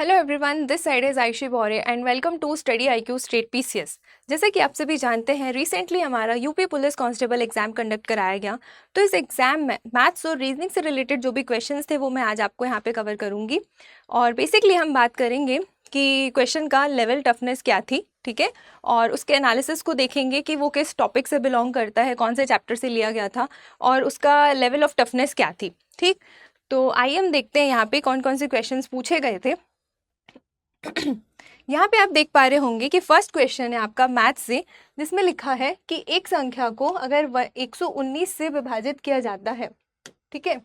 Hello everyone, this side is Ayshi Baure and welcome to study IQ state PCS. जैसे कि आप सभी जानते हैं, रिसेंटली हमारा UP police constable exam conduct कराया गया। तो इस एग्जाम में मैथ्स और रीजनिंग से रिलेटेड जो भी क्वेश्चंस थे वो मैं आज आपको यहाँ पे कवर करूँगी। और बेसिकली हम बात करेंगे कि क्वेश्चन का लेवल टफनेस क्या थी, ठीक है, और उसके एनालिसिस को देखेंगे कि वो किस टॉपिक से बिलोंग करता है, कौन से चैप्टर से लिया गया था और उसका लेवल ऑफ टफनेस क्या थी। ठीक, तो आइए हम देखते हैं यहाँ पे कौन कौन से क्वेश्चंस पूछे गए थे। यहाँ पे आप देख पा रहे होंगे कि फर्स्ट क्वेश्चन है आपका मैथ से, जिसमें लिखा है कि एक संख्या को अगर 119 से विभाजित किया जाता है, ठीक है,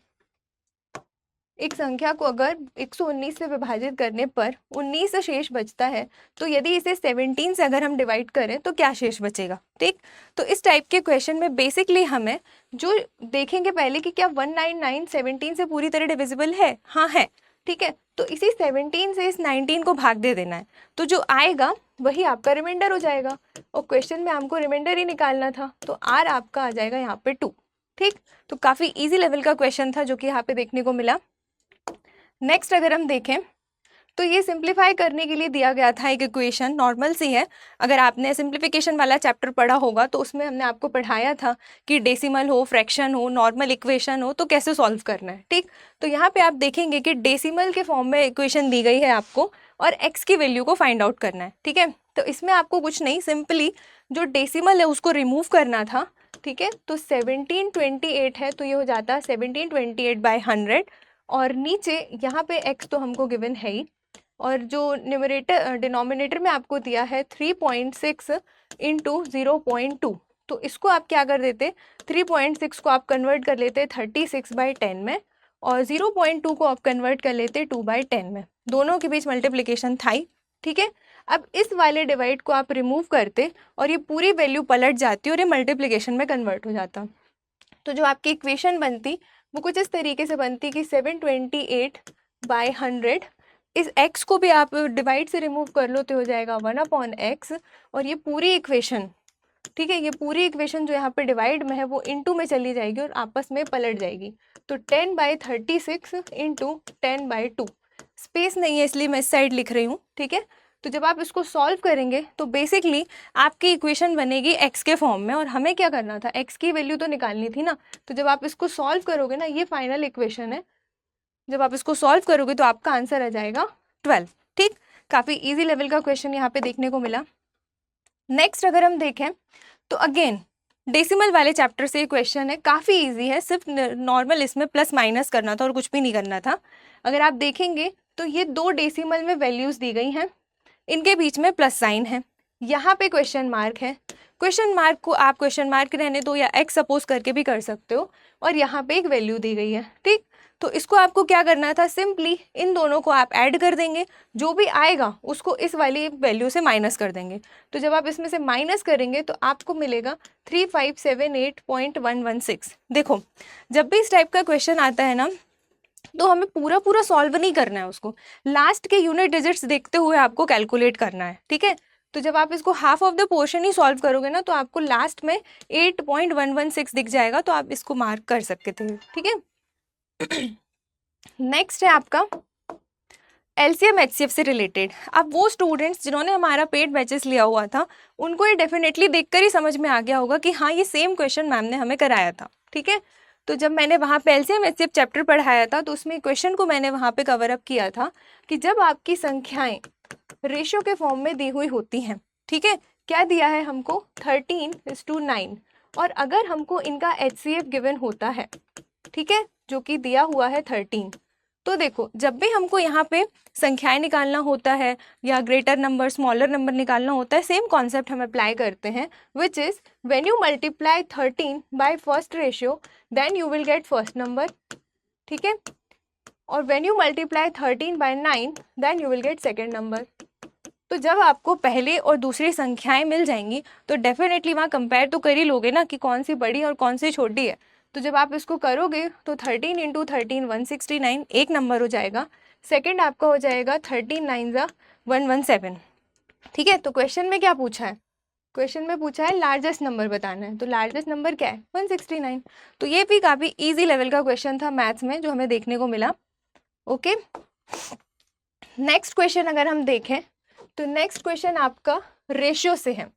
एक संख्या को अगर 119 से विभाजित करने पर 19 शेष बचता है, तो यदि इसे 17 से अगर हम डिवाइड करें तो क्या शेष बचेगा। ठीक, तो इस टाइप के क्वेश्चन में बेसिकली हमें जो देखेंगे पहले कि क्या 199 17 से पूरी तरह डिविजिबल है। हाँ है, ठीक है, तो इसी 17 से इस 19 को भाग दे देना है, तो जो आएगा वही आपका रिमाइंडर हो जाएगा। और क्वेश्चन में हमको रिमाइंडर ही निकालना था, तो आर आपका आ जाएगा यहाँ पे 2। ठीक, तो काफ़ी इजी लेवल का क्वेश्चन था जो कि यहाँ पे देखने को मिला। नेक्स्ट अगर हम देखें तो ये सिंप्लीफाई करने के लिए दिया गया था एक इक्वेशन, नॉर्मल सी है। अगर आपने सिंप्लीफिकेशन वाला चैप्टर पढ़ा होगा तो उसमें हमने आपको पढ़ाया था कि डेसिमल हो, फ्रैक्शन हो, नॉर्मल इक्वेशन हो तो कैसे सॉल्व करना है। ठीक, तो यहाँ पे आप देखेंगे कि डेसिमल के फॉर्म में इक्वेशन दी गई है आपको और एक्स की वैल्यू को फाइंड आउट करना है। ठीक है, तो इसमें आपको कुछ नहीं, सिंपली जो डेसिमल है उसको रिमूव करना था। ठीक है, तो 1728 है तो ये हो जाता है 1728/100 और नीचे यहाँ पे x तो हमको गिवन है ही, और जो न्यूमरेटर डिनोमिनेटर में आपको दिया है 3.6 इंटू 0.2, तो इसको आप क्या कर देते, 3.6 को आप कन्वर्ट कर लेते 36/10 में और 0.2 को आप कन्वर्ट कर लेते 2/10 में। दोनों के बीच मल्टीप्लिकेशन था ही। ठीक है, अब इस वाले डिवाइड को आप रिमूव करते और ये पूरी वैल्यू पलट जाती और ये मल्टीप्लिकेशन में कन्वर्ट हो जाता। तो जो आपकी इक्वेशन बनती वो कुछ इस तरीके से बनती कि 728/100, इस x को भी आप डिवाइड से रिमूव कर लो तो हो जाएगा 1/x, और ये पूरी इक्वेशन, ठीक है, ये पूरी इक्वेशन जो यहाँ पे डिवाइड में है वो इनटू में चली जाएगी और आपस में पलट जाएगी। तो 10/36 इंटू 10/2, स्पेस नहीं है इसलिए मैं इस साइड लिख रही हूँ। ठीक है, तो जब आप इसको सॉल्व करेंगे तो बेसिकली आपकी इक्वेशन बनेगी x के फॉर्म में, और हमें क्या करना था, x की वैल्यू तो निकालनी थी ना। तो जब आप इसको सॉल्व करोगे ना, ये फाइनल इक्वेशन है, जब आप इसको सॉल्व करोगे तो आपका आंसर आ जाएगा 12। ठीक, काफ़ी इजी लेवल का क्वेश्चन यहाँ पे देखने को मिला। नेक्स्ट अगर हम देखें तो अगेन डेसिमल वाले चैप्टर से क्वेश्चन है, काफ़ी इजी है, सिर्फ नॉर्मल इसमें प्लस माइनस करना था और कुछ भी नहीं करना था। अगर आप देखेंगे तो ये दो डेसिमल में वैल्यूज़ दी गई हैं, इनके बीच में प्लस साइन है, यहाँ पे क्वेश्चन मार्क है। क्वेश्चन मार्क को आप क्वेश्चन मार्क रहने दो या एक्स सपोज करके भी कर सकते हो, और यहाँ पे एक वैल्यू दी गई है। ठीक, तो इसको आपको क्या करना था, सिंपली इन दोनों को आप ऐड कर देंगे, जो भी आएगा उसको इस वाली वैल्यू से माइनस कर देंगे। तो जब आप इसमें से माइनस करेंगे तो आपको मिलेगा 3578.116। देखो, जब भी इस टाइप का क्वेश्चन आता है ना तो हमें पूरा पूरा सॉल्व नहीं करना है, उसको लास्ट के यूनिट डिजिट्स देखते हुए आपको कैलकुलेट करना है। ठीक है, तो जब आप इसको half of the portion he solve करोगे ना तो आपको लास्ट में 8.116 दिख जाएगा, तो आप इसको मार्क कर सकते थे। ठीक है, नेक्स्ट है आपका एलसीएम एचसीएफ से रिलेटेड। अब वो स्टूडेंट्स जिन्होंने हमारा पेड बैचेस लिया हुआ था उनको ये डेफिनेटली देखकर ही समझ में आ गया होगा कि हाँ ये सेम क्वेश्चन मैम ने हमें कराया था। ठीक है, तो जब मैंने वहाँ पे एलसीएम एचसीएफ चैप्टर पढ़ाया था तो उसमें क्वेश्चन को मैंने वहाँ पे कवर अप किया था कि जब आपकी संख्याएं रेशियो के फॉर्म में दी हुई होती हैं, ठीक है, क्या दिया है हमको 13:9, और अगर हमको इनका एचसीएफ गिवन होता है, ठीक है, जो कि दिया हुआ है 13, तो देखो जब भी हमको यहाँ पे संख्याएं निकालना होता है या ग्रेटर नंबर स्मॉलर नंबर निकालना होता है, सेम कॉन्सेप्ट हम अप्लाई करते हैं, which is when you multiply 13 by first ratio then you will get first number. ठीक है, और when you multiply 13 by 9 then you will get second number. तो जब आपको पहले और दूसरी संख्याएं मिल जाएंगी तो डेफिनेटली वहाँ कंपेयर तो कर ही लोगे ना कि कौन सी बड़ी और कौन सी छोटी है। तो जब आप इसको करोगे तो 13 × 13 169 एक नंबर हो जाएगा, सेकंड आपका हो जाएगा 13 9 117। ठीक है, तो क्वेश्चन में क्या पूछा है, क्वेश्चन में पूछा है लार्जेस्ट नंबर बताना है, तो लार्जेस्ट नंबर क्या है 169। तो ये भी काफ़ी ईजी लेवल का क्वेश्चन था मैथ्स में जो हमें देखने को मिला। ओके, नेक्स्ट क्वेश्चन अगर हम देखें तो नेक्स्ट क्वेश्चन आपका रेशियो से है,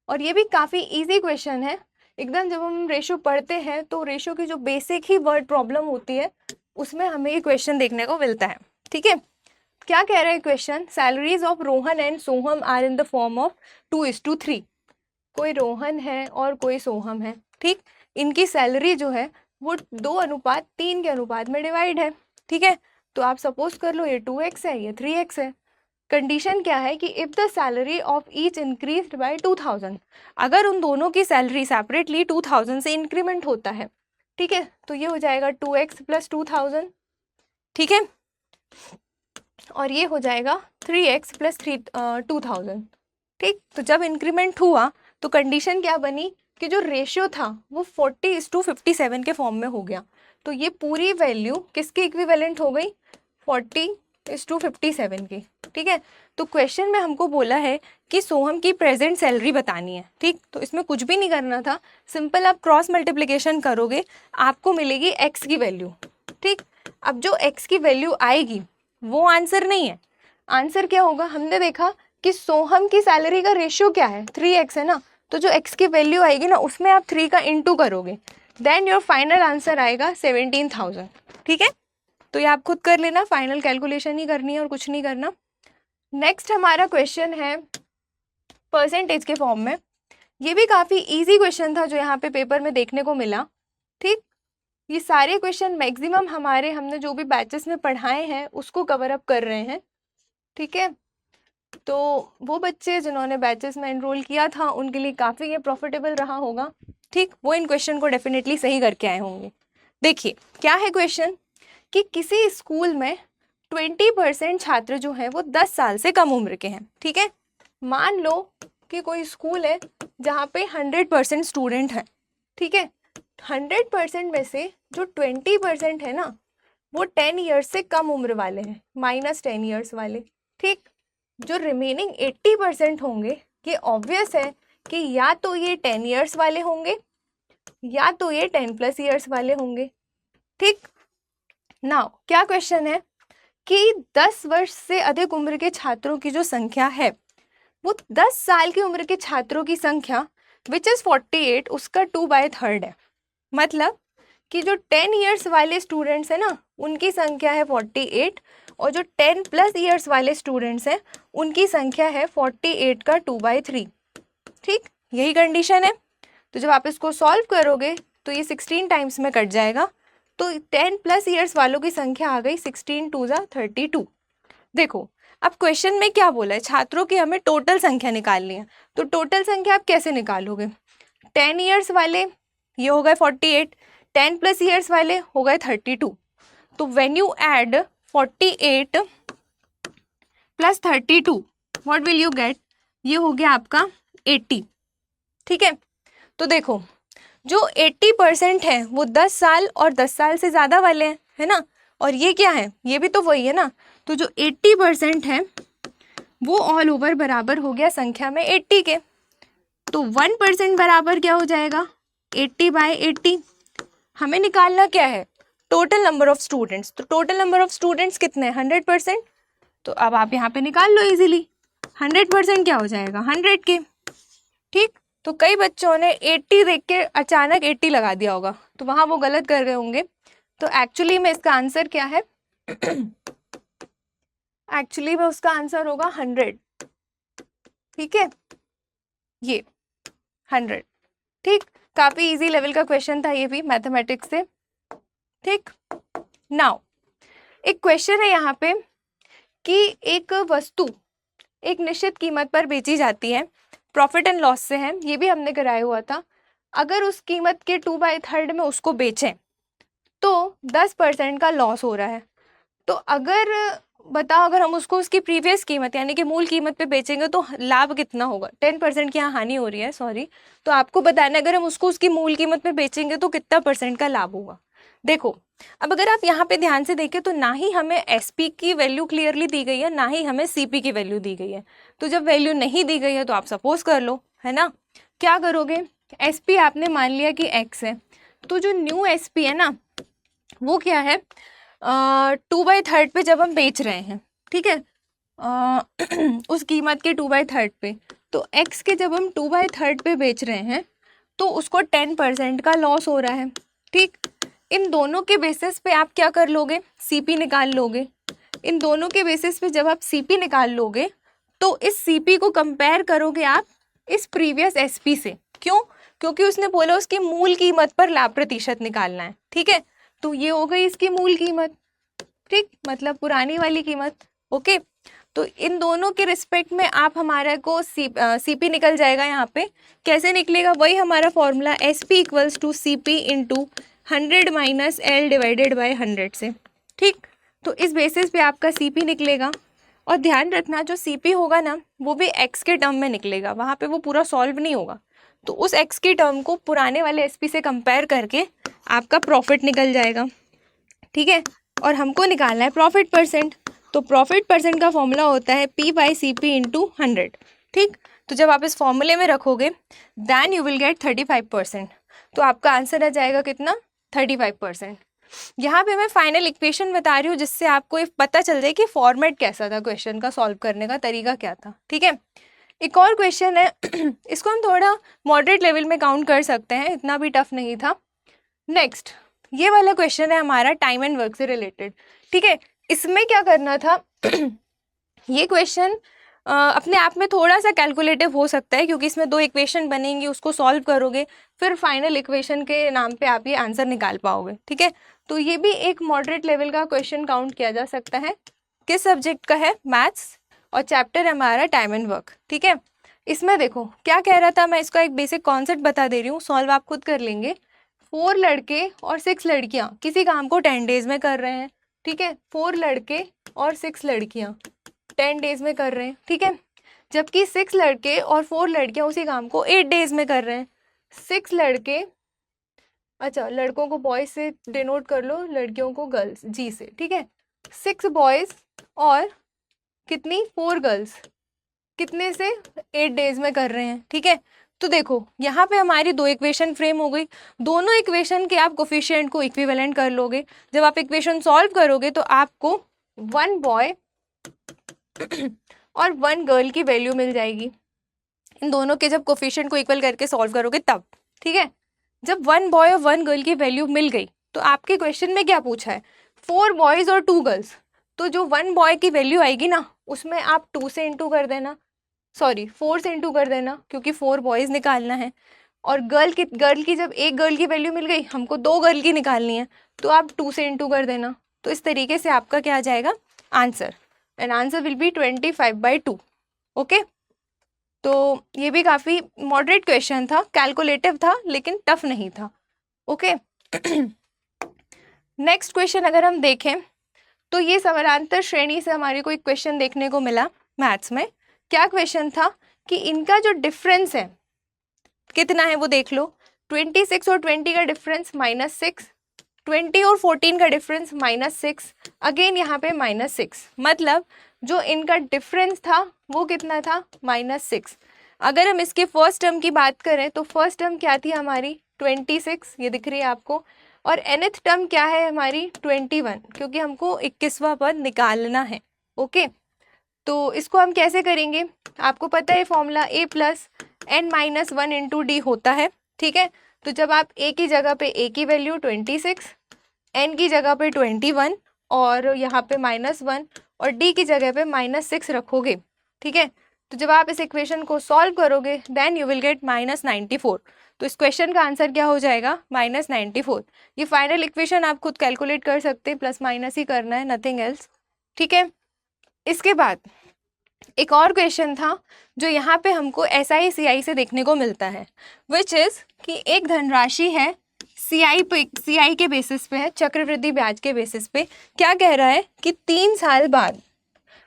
और ये भी काफ़ी इजी क्वेश्चन है एकदम। जब हम रेशियो पढ़ते हैं तो रेशियो की जो बेसिक ही वर्ड प्रॉब्लम होती है उसमें हमें ये क्वेश्चन देखने को मिलता है। ठीक है, क्या कह रहा है question? Salaries of Rohan and Soham are in the form of 2:3। कोई रोहन है और कोई सोहम है, ठीक, इनकी सैलरी जो है वो 2:3 के अनुपात में डिवाइड है। ठीक है, तो आप सपोज कर लो ये 2x है, ये 3x है। कंडीशन क्या है कि if the salary of each increase by 2000, अगर उन दोनों की सैलरी सेपरेटली 2000 से इंक्रीमेंट होता है, ठीक है, तो ये हो जाएगा 2x + 2000। ठीक है, और ये हो जाएगा 3x + 2000। ठीक, तो जब इंक्रीमेंट हुआ तो कंडीशन क्या बनी कि जो रेशियो था वो 40:57 के फॉर्म में हो गया। तो ये पूरी वैल्यू किसकी इक्विवेलेंट हो गई? 40:57 की। ठीक है, तो क्वेश्चन में हमको बोला है कि सोहम की प्रेजेंट सैलरी बतानी है। ठीक, तो इसमें कुछ भी नहीं करना था, सिंपल आप क्रॉस मल्टीप्लिकेशन करोगे, आपको मिलेगी x की वैल्यू। ठीक, अब जो x की वैल्यू आएगी वो आंसर नहीं है। आंसर क्या होगा? हमने देखा कि सोहम की सैलरी का रेशियो क्या है? 3x है ना, तो जो x की वैल्यू आएगी ना उसमें आप 3 का इंटू करोगे, देन योर फाइनल आंसर आएगा 17,000। ठीक है, तो ये आप खुद कर लेना, फाइनल कैलकुलेशन ही करनी है और कुछ नहीं करना। नेक्स्ट हमारा क्वेश्चन है परसेंटेज के फॉर्म में। ये भी काफ़ी इजी क्वेश्चन था जो यहाँ पे पेपर में देखने को मिला। ठीक, ये सारे क्वेश्चन मैक्सिमम हमने जो भी बैचेस में पढ़ाए हैं उसको कवर अप कर रहे हैं। ठीक है, तो वो बच्चे जिन्होंने बैचेस में एनरोल किया था उनके लिए काफ़ी ये प्रॉफिटेबल रहा होगा। ठीक, वो इन क्वेश्चन को डेफिनेटली सही करके आए होंगे। देखिए क्या है क्वेश्चन कि किसी स्कूल में 20% छात्र जो हैं वो 10 साल से कम उम्र के हैं। ठीक है, मान लो कि कोई स्कूल है जहाँ पे 100% स्टूडेंट हैं। ठीक है, 100% में से जो 20% है ना वो 10 ईयर्स से कम उम्र वाले हैं, -10 ईयर्स वाले। ठीक, जो रिमेनिंग 80% होंगे ये ऑब्वियस है कि या तो ये 10 ईयर्स वाले होंगे या तो ये 10+ ईयर्स वाले होंगे। ठीक, नाउ क्या क्वेश्चन है कि 10 वर्ष से अधिक उम्र के छात्रों की जो संख्या है वो 10 साल की उम्र के छात्रों की संख्या विच इज 48 उसका 2/3 है। मतलब कि जो 10 ईयर्स वाले स्टूडेंट्स हैं ना उनकी संख्या है 48 और जो 10+ ईयर्स वाले स्टूडेंट्स हैं उनकी संख्या है 48 का 2/3। ठीक, यही कंडीशन है। तो जब आप इसको सॉल्व करोगे तो ये 16 टाइम्स में कट जाएगा, तो 10+ ईयर्स वालों की संख्या आ गई 16 2 = 32। देखो अब क्वेश्चन में क्या बोला है, छात्रों की हमें टोटल संख्या निकालनी है। तो टोटल संख्या आप कैसे निकालोगे? 10 ईयर्स वाले ये हो गए 48, 10+ ईयर्स वाले हो गए 32। तो when you add 48 + 32 what will you get? ये हो गया आपका 80। ठीक है, तो देखो जो 80% है वो 10 साल और 10 साल से ज़्यादा वाले हैं, है ना, और ये क्या है? ये भी तो वही है ना। तो जो 80% है वो ऑल ओवर बराबर हो गया संख्या में 80 के। तो 1% बराबर क्या हो जाएगा? 80/80। हमें निकालना क्या है? Total number of students. तो टोटल नंबर ऑफ स्टूडेंट्स कितने हैं? 100%। तो अब आप यहाँ पे निकाल लो इजीली। 100% क्या हो जाएगा? 100 के। ठीक, तो कई बच्चों ने 80 देख के अचानक 80 लगा दिया होगा, तो वहाँ वो गलत कर गए होंगे। तो एक्चुअली में इसका आंसर क्या है? एक्चुअली में उसका आंसर होगा 100। ठीक है, ये 100। ठीक, काफ़ी इजी लेवल का क्वेश्चन था ये भी मैथमेटिक्स से। ठीक, नाउ एक क्वेश्चन है यहाँ पे कि एक वस्तु एक निश्चित कीमत पर बेची जाती है, प्रॉफिट एंड लॉस से है, ये भी हमने कराया हुआ था। अगर उस कीमत के 2/3 में उसको बेचें तो 10% का लॉस हो रहा है। तो अगर बताओ अगर हम उसको उसकी प्रीवियस कीमत यानी कि मूल कीमत पे बेचेंगे तो लाभ कितना होगा? 10% की यहाँ हानि हो रही है, सॉरी। तो आपको बताना अगर हम उसको उसकी मूल कीमत पे बेचेंगे तो कितना % का लाभ होगा। देखो अब अगर आप यहाँ पे ध्यान से देखें तो ना ही हमें SP की वैल्यू क्लियरली दी गई है ना ही हमें CP की वैल्यू दी गई है। तो जब वैल्यू नहीं दी गई है तो आप सपोज कर लो, है ना। क्या करोगे? SP आपने मान लिया कि X है, तो जो न्यू SP है ना वो क्या है? 2/3 पे जब हम बेच रहे हैं, ठीक है, उस कीमत के 2/3 पे। तो x के जब हम 2/3 पे बेच रहे हैं तो उसको 10% का लॉस हो रहा है। ठीक, इन दोनों के बेसिस पे आप क्या कर लोगे, CP निकाल लोगे। इन दोनों के बेसिस पे जब आप CP निकाल लोगे तो इस CP को कंपेयर करोगे आप इस प्रीवियस SP से। क्यों? क्योंकि उसने बोला उसकी मूल कीमत पर लाभ प्रतिशत निकालना है। ठीक है, तो ये हो गई इसकी मूल कीमत। ठीक, मतलब पुरानी वाली कीमत। ओके, तो इन दोनों के रिस्पेक्ट में आप हमारा को CP निकल जाएगा। यहाँ पे कैसे निकलेगा, वही हमारा formula SP equals to CP into 100 minus L divided by 100 से। ठीक, तो इस बेसिस पे आपका CP निकलेगा। और ध्यान रखना जो CP होगा ना वो भी x के टर्म में निकलेगा, वहाँ पे वो पूरा सॉल्व नहीं होगा। तो उस x की टर्म को पुराने वाले SP से कंपेयर करके आपका प्रॉफिट निकल जाएगा। ठीक है, और हमको निकालना है प्रॉफिट परसेंट। तो प्रॉफिट परसेंट का फॉर्मूला होता है P/CP इंटू 100। ठीक, तो जब आप इस फॉर्मूले में रखोगे देन यू विल गेट 35%। तो आपका आंसर आ जाएगा कितना, 35%। यहाँ पे मैं फाइनल इक्वेशन बता रही हूँ जिससे आपको पता चल जाए कि फॉर्मेट कैसा था, क्वेश्चन का सॉल्व करने का तरीका क्या था। ठीक है, एक और क्वेश्चन है इसको हम थोड़ा मॉडरेट लेवल में काउंट कर सकते हैं, इतना भी टफ नहीं था। नेक्स्ट ये वाला क्वेश्चन है हमारा टाइम एंड वर्क से रिलेटेड। ठीक है, इसमें क्या करना था ये क्वेश्चन अपने आप में थोड़ा सा कैलकुलेटिव हो सकता है क्योंकि इसमें 2 इक्वेशन बनेंगी, उसको सॉल्व करोगे फिर फाइनल इक्वेशन के नाम पे आप ये आंसर निकाल पाओगे। ठीक है, तो ये भी एक मॉडरेट लेवल का क्वेश्चन काउंट किया जा सकता है। किस सब्जेक्ट का है, मैथ्स, और चैप्टर है हमारा टाइम एंड वर्क। ठीक है, इसमें देखो क्या कह रहा था, मैं इसका एक बेसिक कॉन्सेप्ट बता दे रही हूँ, सॉल्व आप खुद कर लेंगे। 4 लड़के और 6 लड़कियां किसी काम को 10 डेज में कर रहे हैं। ठीक है, 4 लड़के और 6 लड़कियां 10 डेज में कर रहे हैं। ठीक है, जबकि 6 लड़के और 4 लड़कियां उसी काम को 8 डेज में कर रहे हैं। 6 लड़के, अच्छा लड़कों को बॉयज से डिनोट कर लो, लड़कियों को गर्ल्स जी से। ठीक है, 6 बॉयज और कितनी 4 गर्ल्स कितने से 8 डेज में कर रहे हैं। ठीक है, तो देखो यहाँ पे हमारी 2 इक्वेशन फ्रेम हो गई। दोनों इक्वेशन के आप कोफिशिएंट को इक्विवेलेंट कर लोगे। जब आप इक्वेशन सॉल्व करोगे तो आपको 1 बॉय और 1 गर्ल की वैल्यू मिल जाएगी। इन दोनों के जब कोफिशिएंट को इक्वल करके सॉल्व करोगे तब। ठीक है, जब 1 बॉय और 1 गर्ल की वैल्यू मिल गई तो आपके क्वेश्चन में क्या पूछा है, 4 बॉयज और 2 गर्ल्स। तो जो 1 बॉय की वैल्यू आएगी ना उसमें आप 2 से इंटू कर देना, सॉरी 4 से इंटू कर देना क्योंकि 4 बॉयज़ निकालना है। और गर्ल की जब एक गर्ल की वैल्यू मिल गई, हमको 2 गर्ल की निकालनी है, तो आप 2 से इंटू कर देना। तो इस तरीके से आपका क्या आ जाएगा answer, and answer will be 25/2। Okay, तो ये भी काफ़ी मॉडरेट क्वेश्चन था, कैलकुलेटिव था लेकिन टफ नहीं था। ओके नेक्स्ट क्वेश्चन अगर हम देखें तो ये समानांतर श्रेणी से हमारे को एक क्वेश्चन देखने को मिला मैथ्स में। क्या क्वेश्चन था कि इनका जो डिफरेंस है कितना है वो देख लो। 26 और 20 का डिफरेंस -6, 20 और 14 का डिफरेंस -6, अगेन यहाँ पे -6, मतलब जो इनका डिफरेंस था वो कितना था, -6। अगर हम इसके फर्स्ट टर्म की बात करें तो फर्स्ट टर्म क्या थी हमारी 26, ये दिख रही है आपको, और nth टर्म क्या है हमारी 21, क्योंकि हमको 21वां पद निकालना है। ओके, तो इसको हम कैसे करेंगे, आपको पता है फॉर्मूला a+n-1 इंटू डी होता है। ठीक है, तो जब आप a की जगह पे a की वैल्यू 26, n की जगह पे 21 और यहाँ पे -1 और d की जगह पे -6 रखोगे। ठीक है, तो जब आप इस इक्वेशन को सॉल्व करोगे देन यू विल गेट -94। तो इस क्वेश्चन का आंसर क्या हो जाएगा, -94। ये फाइनल इक्वेशन आप खुद कैलकुलेट कर सकते हैं, प्लस माइनस ही करना है, नथिंग एल्स। ठीक है, इसके बाद एक और क्वेश्चन था जो यहाँ पे हमको SI CI से देखने को मिलता है, विच इज़ कि एक धनराशि है CI के बेसिस पे है, चक्रवृद्धि ब्याज के बेसिस पे। क्या कह रहा है कि 3 साल बाद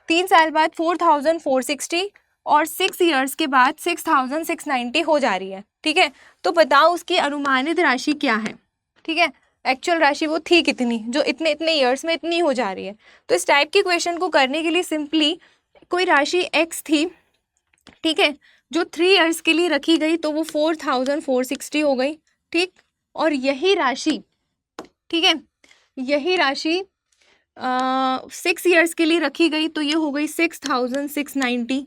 4,460 और 6 इयर्स के बाद 6,690 हो जा रही है। ठीक है, तो बताओ उसकी अनुमानित राशि क्या है। ठीक है, एक्चुअल राशि वो थी कितनी जो इतने इतने ईयर्स में इतनी हो जा रही है। तो इस टाइप की क्वेश्चन को करने के लिए सिंपली कोई राशि x थी, ठीक है, जो 3 इयर्स के लिए रखी गई तो वो 4,460 हो गई। ठीक, और यही राशि, ठीक है, यही राशि 6 ईयर्स के लिए रखी गई तो ये हो गई 6,690।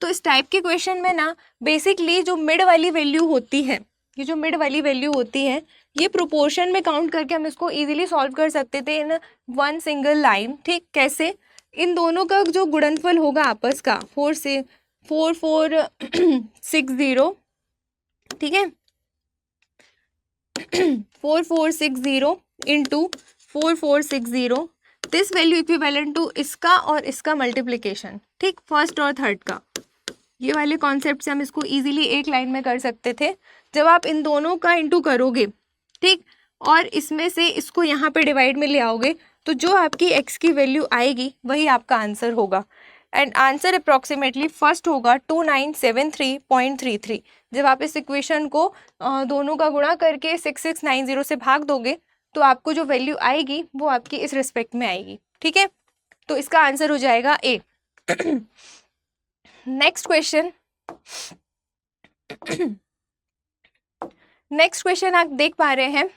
तो इस टाइप के क्वेश्चन में ना बेसिकली जो मिड वाली वैल्यू होती है, ये जो मिड वाली वैल्यू होती है, ये प्रोपोर्शन में काउंट करके हम इसको इजीली सॉल्व कर सकते थे इन वन सिंगल लाइन। ठीक, कैसे? इन दोनों का जो गुणनफल होगा आपस का 4460, ठीक है, 4460 into 4460, this value equivalent to इसका और इसका मल्टीप्लिकेशन। ठीक, फर्स्ट और थर्ड का। ये वाले कॉन्सेप्ट से हम इसको इजीली एक लाइन में कर सकते थे। जब आप इन दोनों का इंटू करोगे, ठीक, और इसमें से इसको यहाँ पे डिवाइड में ले आओगे, तो जो आपकी x की वैल्यू आएगी वही आपका आंसर होगा। एंड आंसर अप्रॉक्सीमेटली फर्स्ट होगा 2973.33। जब आप इस इक्वेशन को दोनों का गुणा करके 6690 से भाग दोगे तो आपको जो वैल्यू आएगी वो आपकी इस रिस्पेक्ट में आएगी। ठीक है, तो इसका आंसर हो जाएगा ए। नेक्स्ट क्वेश्चन, नेक्स्ट क्वेश्चन आप देख पा रहे हैं।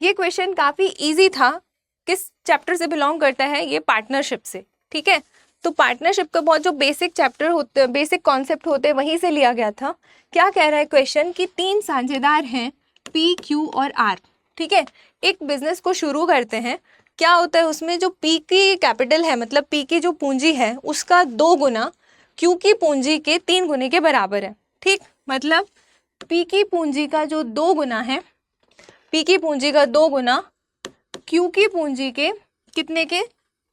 ये क्वेश्चन काफ़ी इजी था। किस चैप्टर से बिलोंग करता है? ये पार्टनरशिप से। ठीक है, तो पार्टनरशिप का बहुत जो बेसिक चैप्टर होते, बेसिक कॉन्सेप्ट होते हैं, वहीं से लिया गया था। क्या कह रहा है क्वेश्चन कि 3 साझेदार हैं पी, क्यू और आर। ठीक है, एक बिजनेस को शुरू करते हैं। क्या होता है उसमें, जो पी की कैपिटल है, मतलब पी की जो पूंजी है, उसका 2 गुना क्यू की पूंजी के 3 गुने के बराबर है। ठीक, मतलब पी की पूंजी का जो 2 गुना है, पी की पूंजी का 2 गुना क्यू की पूंजी के कितने के?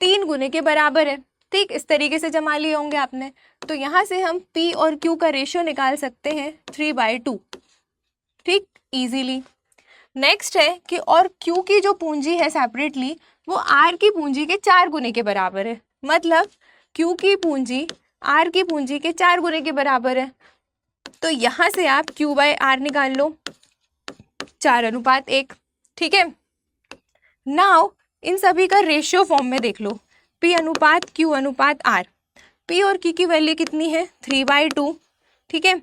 3 गुने के बराबर है। ठीक, इस तरीके से जमा लिए होंगे आपने। तो यहाँ से हम पी और क्यू का रेशियो निकाल सकते हैं 3/2। ठीक, इजीली। नेक्स्ट है कि और क्यू की जो पूंजी है सेपरेटली, वो आर की पूंजी के 4 गुने के बराबर है। मतलब क्यू की पूंजी आर की पूंजी के 4 गुने के बराबर है। तो यहाँ से आप Q/R निकाल लो, 4:1। ठीक है, नाउ इन सभी का रेशियो फॉर्म में देख लो, P/Q/R। P और Q की वैल्यू कितनी है? 3/2। ठीक है,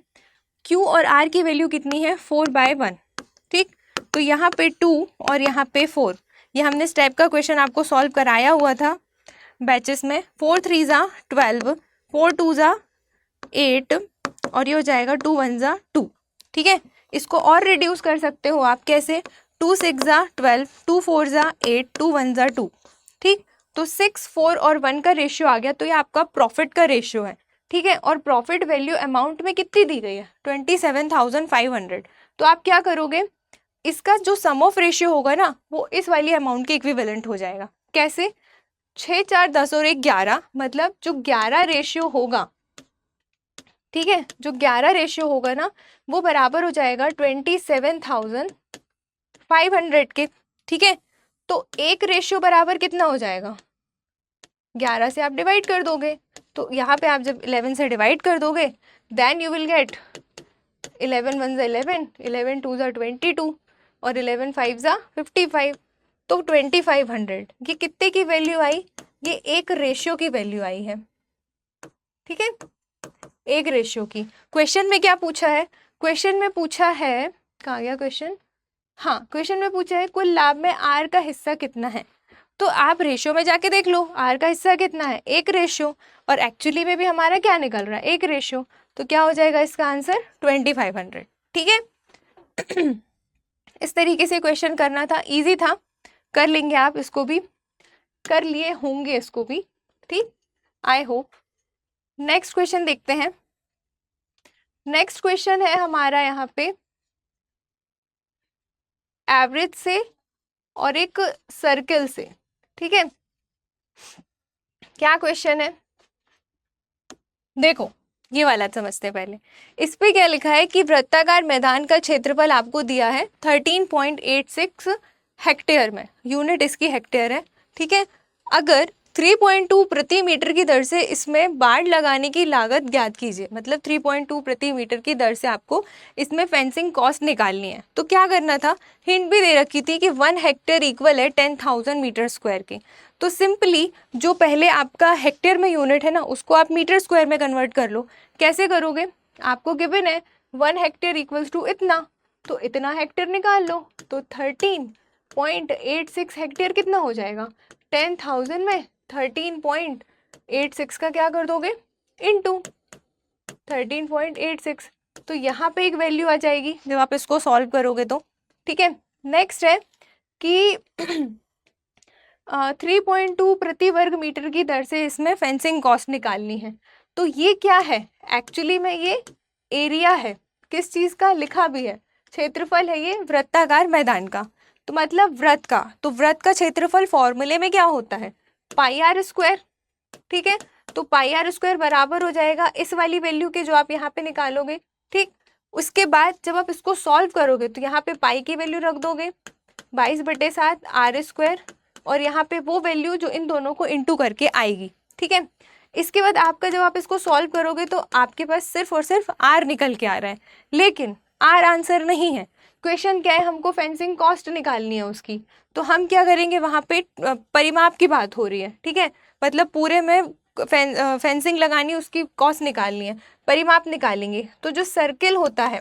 Q और R की वैल्यू कितनी है? 4/1। ठीक, तो यहाँ पे 2 और यहाँ पे 4। ये हमने स्टेप का क्वेश्चन आपको सॉल्व कराया हुआ था बैचेस में। 4 3 ज़ा 12, 4 2 ज़ा 8 और ये हो जाएगा 2 1 ज़ा 2। ठीक है, इसको और रिड्यूस कर सकते हो आप। कैसे? 2 6 ज़ा 12, 2 4 ज़ा 8, 2 1 ज़ा 2। ठीक, तो 6 4 और 1 का रेशियो आ गया। तो ये आपका प्रॉफिट का रेशियो है। ठीक है, और प्रॉफिट वैल्यू अमाउंट में कितनी दी गई है? 27,500। तो आप क्या करोगे, इसका जो सम ऑफ रेशियो होगा ना, वो इस वाली अमाउंट के इक्विवेलेंट हो जाएगा। कैसे? 6 4 10 और 1 11, मतलब जो 11 रेशियो होगा, ठीक है, जो 11 रेशियो होगा ना, वो बराबर हो जाएगा 27,500 के। ठीक है, तो एक रेशियो बराबर कितना हो जाएगा? 11 से आप डिवाइड कर दोगे। तो यहाँ पे आप जब 11 से डिवाइड कर दोगे, देन यू विल गेट 11 1 ज़ा 11, 11 2 ज़ा 22 और 11 5 ज़ा 55। तो 2500 ये कितने की वैल्यू आई? ये एक रेशियो की वैल्यू आई है। ठीक है, एक रेशियो की। क्वेश्चन में क्या पूछा है? क्वेश्चन में पूछा है, कहाँ गया क्वेश्चन? हाँ, क्वेश्चन में पूछा है कुल लाभ में आर का हिस्सा कितना है। तो आप रेशियो में जाके देख लो आर का हिस्सा कितना है, एक रेशियो। और एक्चुअली में भी हमारा क्या निकल रहा है? एक रेशियो। तो क्या हो जाएगा इसका आंसर? 2500। ठीक है, इस तरीके से क्वेश्चन करना था, इजी था, कर लेंगे आप इसको भी, कर लिए होंगे इसको भी। ठीक, आई होप। नेक्स्ट क्वेश्चन देखते हैं। नेक्स्ट क्वेश्चन है हमारा यहाँ पे एवरेज से और एक सर्कल से। ठीक है, क्या क्वेश्चन है? देखो ये वाला समझते हैं पहले। इस पे क्या लिखा है कि वृत्ताकार मैदान का क्षेत्रफल आपको दिया है 13.86 हेक्टेयर में, यूनिट इसकी हेक्टेयर है। ठीक है, अगर 3.2 प्रति मीटर की दर से इसमें बाड़ लगाने की लागत ज्ञात कीजिए। मतलब 3.2 प्रति मीटर की दर से आपको इसमें फेंसिंग कॉस्ट निकालनी है। तो क्या करना था? हिंट भी दे रखी थी कि 1 हेक्टेयर इक्वल है 10,000 मीटर स्क्वायर के। तो सिंपली जो पहले आपका हेक्टेयर में यूनिट है ना, उसको आप मीटर स्क्वायर में कन्वर्ट कर लो। कैसे करोगे? आपको गिवन है 1 हेक्टेयर इक्वल्स टू इतना, तो इतना हेक्टेयर निकाल लो। तो 13.86 हेक्टेयर कितना हो जाएगा? 10,000 में 13.86 का क्या कर दोगे, इनटू 13.86, तो यहाँ पे एक वैल्यू आ जाएगी जब आप इसको सॉल्व करोगे तो। ठीक है, नेक्स्ट है कि 3.2 प्रति वर्ग मीटर की दर से इसमें फेंसिंग कॉस्ट निकालनी है। तो ये क्या है, एक्चुअली में ये एरिया है, किस चीज़ का, लिखा भी है, क्षेत्रफल है ये वृत्ताकार मैदान का, तो मतलब वृत्त का, तो वृत्त का क्षेत्रफल फॉर्मूले में क्या होता है, पाई आर स्क्वायर। ठीक है, तो पाई आर स्क्वायर बराबर हो जाएगा इस वाली वैल्यू के जो आप यहाँ पे निकालोगे। ठीक, उसके बाद जब आप इसको सॉल्व करोगे तो यहाँ पे पाई की वैल्यू रख दोगे 22/7 आर स्क्वायर, और यहाँ पे वो वैल्यू जो इन दोनों को इंटू करके आएगी। ठीक है, इसके बाद आपका जब आप इसको सॉल्व करोगे तो आपके पास सिर्फ और सिर्फ आर निकल के आ रहा है, लेकिन आर आंसर नहीं है। क्वेश्चन क्या है, हमको फेंसिंग कॉस्ट निकालनी है उसकी, तो हम क्या करेंगे, वहाँ पे परिमाप की बात हो रही है। ठीक है, मतलब पूरे में फेंसिंग लगानी है, उसकी कॉस्ट निकालनी है, परिमाप निकालेंगे। तो जो सर्किल होता है,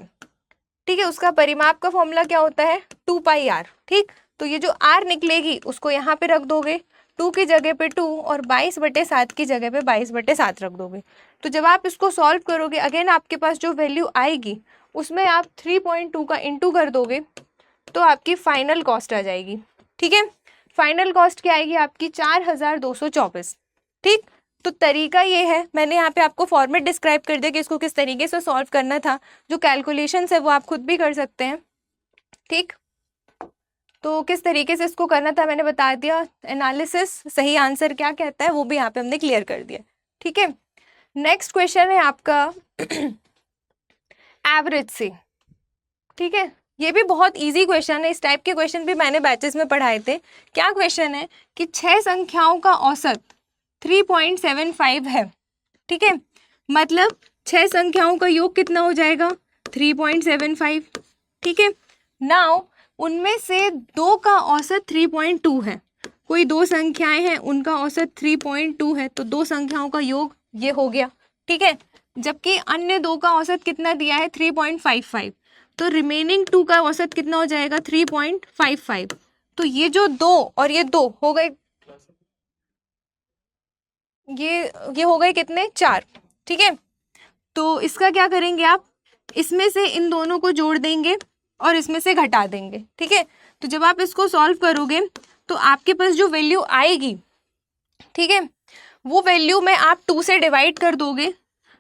ठीक है, उसका परिमाप का फॉर्मूला क्या होता है, 2 पाई आर। ठीक, तो ये जो आर निकलेगी उसको यहाँ पे रख दोगे, 2 की जगह पे 2 और 22/7 की जगह पे 22/7 रख दोगे। तो जब आप इसको सॉल्व करोगे, अगेन आपके पास जो वैल्यू आएगी उसमें आप 3.2 का इंटू कर दोगे, तो आपकी फाइनल कॉस्ट आ जाएगी। ठीक है, फाइनल कॉस्ट क्या आएगी आपकी, 4224। ठीक, तो तरीका ये है, मैंने यहाँ पे आपको फॉर्मेट डिस्क्राइब कर दिया कि इसको किस तरीके से सॉल्व करना था। जो कैलकुलेशंस है वो आप खुद भी कर सकते हैं। ठीक, तो किस तरीके से इसको करना था मैंने बता दिया, एनालिसिस, सही आंसर क्या कहता है वो भी यहाँ पे हमने क्लियर कर दिया। ठीक है, नेक्स्ट क्वेश्चन है आपका एवरेज से। ठीक है, ये भी बहुत इजी क्वेश्चन है, इस टाइप के क्वेश्चन भी मैंने बैचेस में पढ़ाए थे। क्या क्वेश्चन है कि 6 संख्याओं का औसत 3.75 है। ठीक है, मतलब 6 संख्याओं का योग कितना हो जाएगा, 3.75। ठीक है, नाउ उनमें से 2 का औसत 3.2 है, कोई 2 संख्याएं हैं उनका औसत 3.2 है, तो 2 संख्याओं का योग ये हो गया। ठीक है, जबकि अन्य 2 का औसत कितना दिया है, 3.55, तो रिमेनिंग 2 का औसत कितना हो जाएगा, 3.55। तो ये जो 2 और ये 2 हो गए, ये हो गए कितने, 4। ठीक है, तो इसका क्या करेंगे आप, इसमें से इन दोनों को जोड़ देंगे और इसमें से घटा देंगे। ठीक है, तो जब आप इसको सॉल्व करोगे तो आपके पास जो वैल्यू आएगी, ठीक है, वो वैल्यू में आप 2 से डिवाइड कर दोगे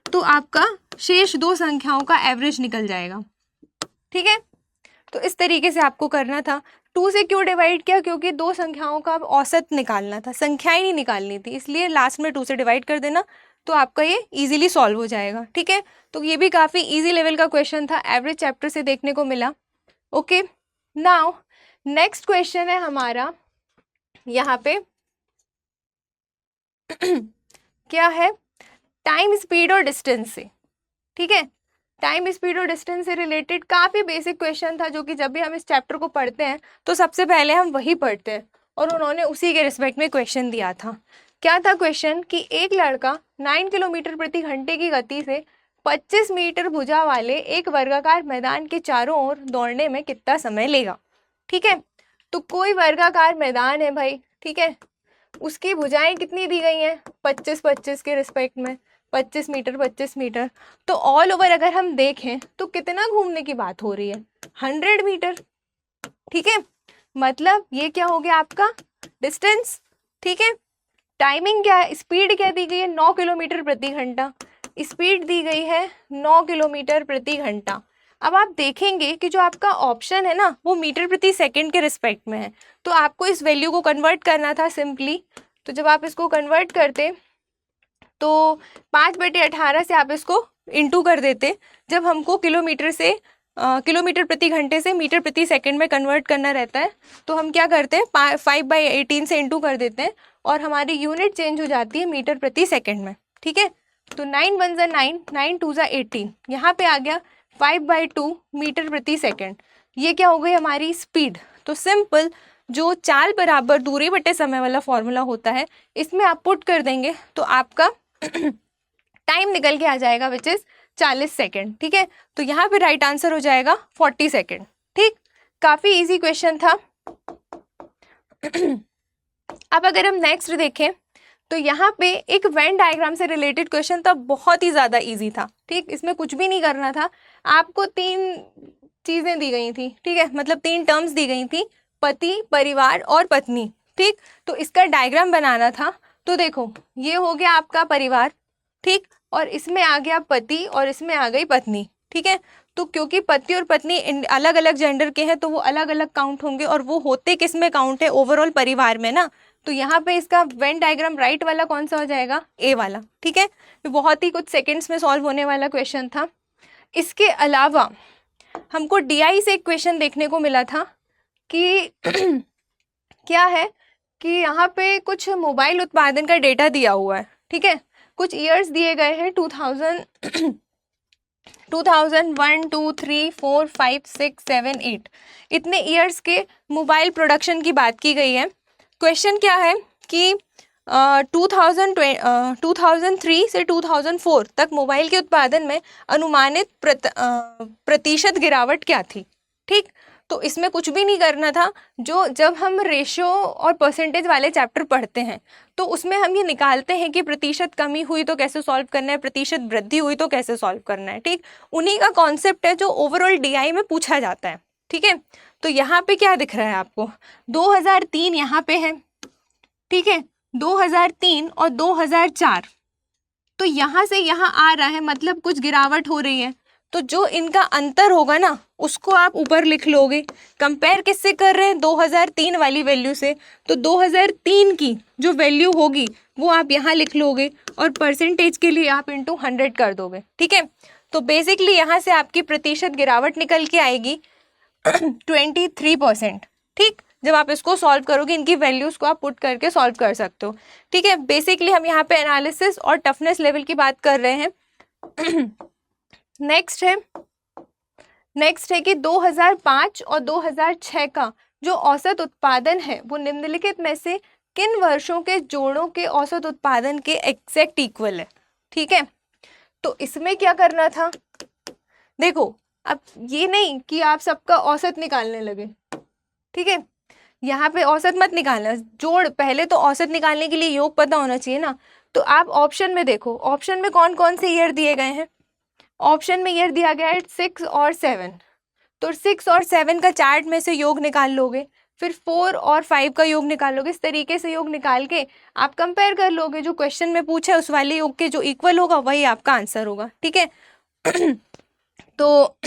तो आपका शेष 2 संख्याओं का एवरेज निकल जाएगा। ठीक है, तो इस तरीके से आपको करना था। 2 से क्यों डिवाइड किया, क्योंकि 2 संख्याओं का औसत निकालना था, संख्याएं नहीं निकालनी थी, इसलिए लास्ट में 2 से डिवाइड कर देना तो आपका ये इजीली सॉल्व हो जाएगा। ठीक है, तो ये भी काफ़ी इजी लेवल का क्वेश्चन था, एवरेज चैप्टर से देखने को मिला। ओके, नाउ नेक्स्ट क्वेश्चन है हमारा यहाँ पे क्या है, टाइम, स्पीड और डिस्टेंस से। ठीक है, टाइम, स्पीड और डिस्टेंस से रिलेटेड काफ़ी बेसिक क्वेश्चन था, जो कि जब भी हम इस चैप्टर को पढ़ते हैं तो सबसे पहले हम वही पढ़ते हैं, और उन्होंने उसी के रिस्पेक्ट में क्वेश्चन दिया था। क्या था क्वेश्चन कि एक लड़का 9 किलोमीटर प्रति घंटे की गति से 25 मीटर भुजा वाले एक वर्गाकार मैदान के चारों ओर दौड़ने में कितना समय लेगा। ठीक है, तो कोई वर्गाकार मैदान है भाई, ठीक है, उसकी भुजाएं कितनी दी गई हैं, 25-25 के रिस्पेक्ट में, 25 मीटर 25 मीटर, तो ऑल ओवर अगर हम देखें तो कितना घूमने की बात हो रही है, 100 मीटर। ठीक है, मतलब ये क्या हो गया आपका डिस्टेंस। ठीक है, टाइमिंग क्या है, स्पीड क्या दी गई है, 9 किलोमीटर प्रति घंटा, स्पीड दी गई है 9 किलोमीटर प्रति घंटा। अब आप देखेंगे कि जो आपका ऑप्शन है ना वो मीटर प्रति सेकंड के रिस्पेक्ट में है, तो आपको इस वैल्यू को कन्वर्ट करना था सिंपली। तो जब आप इसको कन्वर्ट करते तो 5/18 से आप इसको इंटू कर देते। जब हमको किलोमीटर से किलोमीटर प्रति घंटे से मीटर प्रति सेकंड में कन्वर्ट करना रहता है तो हम क्या करते हैं, 5/18 से इंटू कर देते हैं और हमारी यूनिट चेंज हो जाती है मीटर प्रति सेकंड में। ठीक है, तो 9 1 जा 9, 9 2 जा 18, यहाँ पे आ गया 5/2 मीटर प्रति सेकंड। ये क्या हो गई हमारी स्पीड। तो सिंपल जो चाल बराबर दूरी बटे समय वाला फॉर्मूला होता है, इसमें आप पुट कर देंगे तो आपका टाइम निकल के आ जाएगा विच इज 40 सेकेंड। ठीक है, तो यहाँ पे राइट आंसर हो जाएगा 40 सेकेंड। ठीक, काफ़ी इजी क्वेश्चन था। अब अगर हम नेक्स्ट देखें तो यहाँ पे एक वेन डायग्राम से रिलेटेड क्वेश्चन था, बहुत ही ज़्यादा इजी था। ठीक, इसमें कुछ भी नहीं करना था, आपको 3 चीज़ें दी गई थी। ठीक है, मतलब 3 टर्म्स दी गई थी, पति, परिवार और पत्नी। ठीक, तो इसका डायग्राम बनाना था। तो देखो ये हो गया आपका परिवार, ठीक, और इसमें आ गया पति और इसमें आ गई पत्नी। ठीक है, तो क्योंकि पति और पत्नी अलग अलग जेंडर के हैं तो वो अलग अलग काउंट होंगे, और वो होते किस में काउंट है, ओवरऑल परिवार में ना। तो यहाँ पे इसका वेन डायग्राम राइट वाला कौन सा हो जाएगा, ए वाला। ठीक है, तो बहुत ही कुछ सेकंड्स में सॉल्व होने वाला क्वेश्चन था। इसके अलावा हमको डीआई से एक क्वेश्चन देखने को मिला था कि क्या है कि यहाँ पे कुछ मोबाइल उत्पादन का डेटा दिया हुआ है। ठीक है, कुछ ईयर्स दिए गए हैं 2000 2001 2 3 4 5 6 7 8 इतने ईयर्स के मोबाइल प्रोडक्शन की बात की गई है। क्वेश्चन क्या है कि 2003 से 2004 तक मोबाइल के उत्पादन में अनुमानित प्रतिशत गिरावट क्या थी। ठीक, तो इसमें कुछ भी नहीं करना था। जब हम रेशियो और परसेंटेज वाले चैप्टर पढ़ते हैं तो उसमें हम ये निकालते हैं कि प्रतिशत कमी हुई तो कैसे सॉल्व करना है, प्रतिशत वृद्धि हुई तो कैसे सॉल्व करना है। ठीक, उन्हीं का कॉन्सेप्ट है जो ओवरऑल डीआई में पूछा जाता है। ठीक है, तो यहाँ पे क्या दिख रहा है आपको, 2003 यहाँ पे है। ठीक है, 2003 और 2004, तो यहाँ से यहाँ आ रहा है, मतलब कुछ गिरावट हो रही है। तो जो इनका अंतर होगा ना उसको आप ऊपर लिख लोगे। कंपेयर किससे कर रहे हैं, 2003 वाली वैल्यू से, तो 2003 की जो वैल्यू होगी वो आप यहाँ लिख लोगे, और परसेंटेज के लिए आप इंटू 100 कर दोगे। ठीक है, तो बेसिकली यहाँ से आपकी प्रतिशत गिरावट निकल के आएगी 23%। ठीक, जब आप इसको सॉल्व करोगे इनकी वैल्यूज को आप पुट करके सॉल्व कर सकते हो। ठीक है, बेसिकली हम यहाँ पे एनालिसिस और टफनेस लेवल की बात कर रहे हैं। नेक्स्ट है कि 2005 और 2006 का जो औसत उत्पादन है वो निम्नलिखित में से किन वर्षों के जोड़ों के औसत उत्पादन के एग्जैक्ट इक्वल है। ठीक है, तो इसमें क्या करना था, देखो अब ये नहीं कि आप सबका औसत निकालने लगे। ठीक है, यहाँ पे औसत मत निकालना, जोड़ पहले तो औसत निकालने के लिए योग पता होना चाहिए ना। तो आप ऑप्शन में देखो, ऑप्शन में कौन कौन से ईयर दिए गए हैं। ऑप्शन में ईयर दिया गया है 6 और 7, तो 6 और 7 का चार्ट में से योग निकाल लोगे, फिर 4 और 5 का योग निकाल लोगे। इस तरीके से योग निकाल के आप कंपेयर कर लोगे, जो क्वेश्चन में पूछा है उस वाले योग के जो इक्वल होगा वही आपका आंसर होगा। ठीक है तो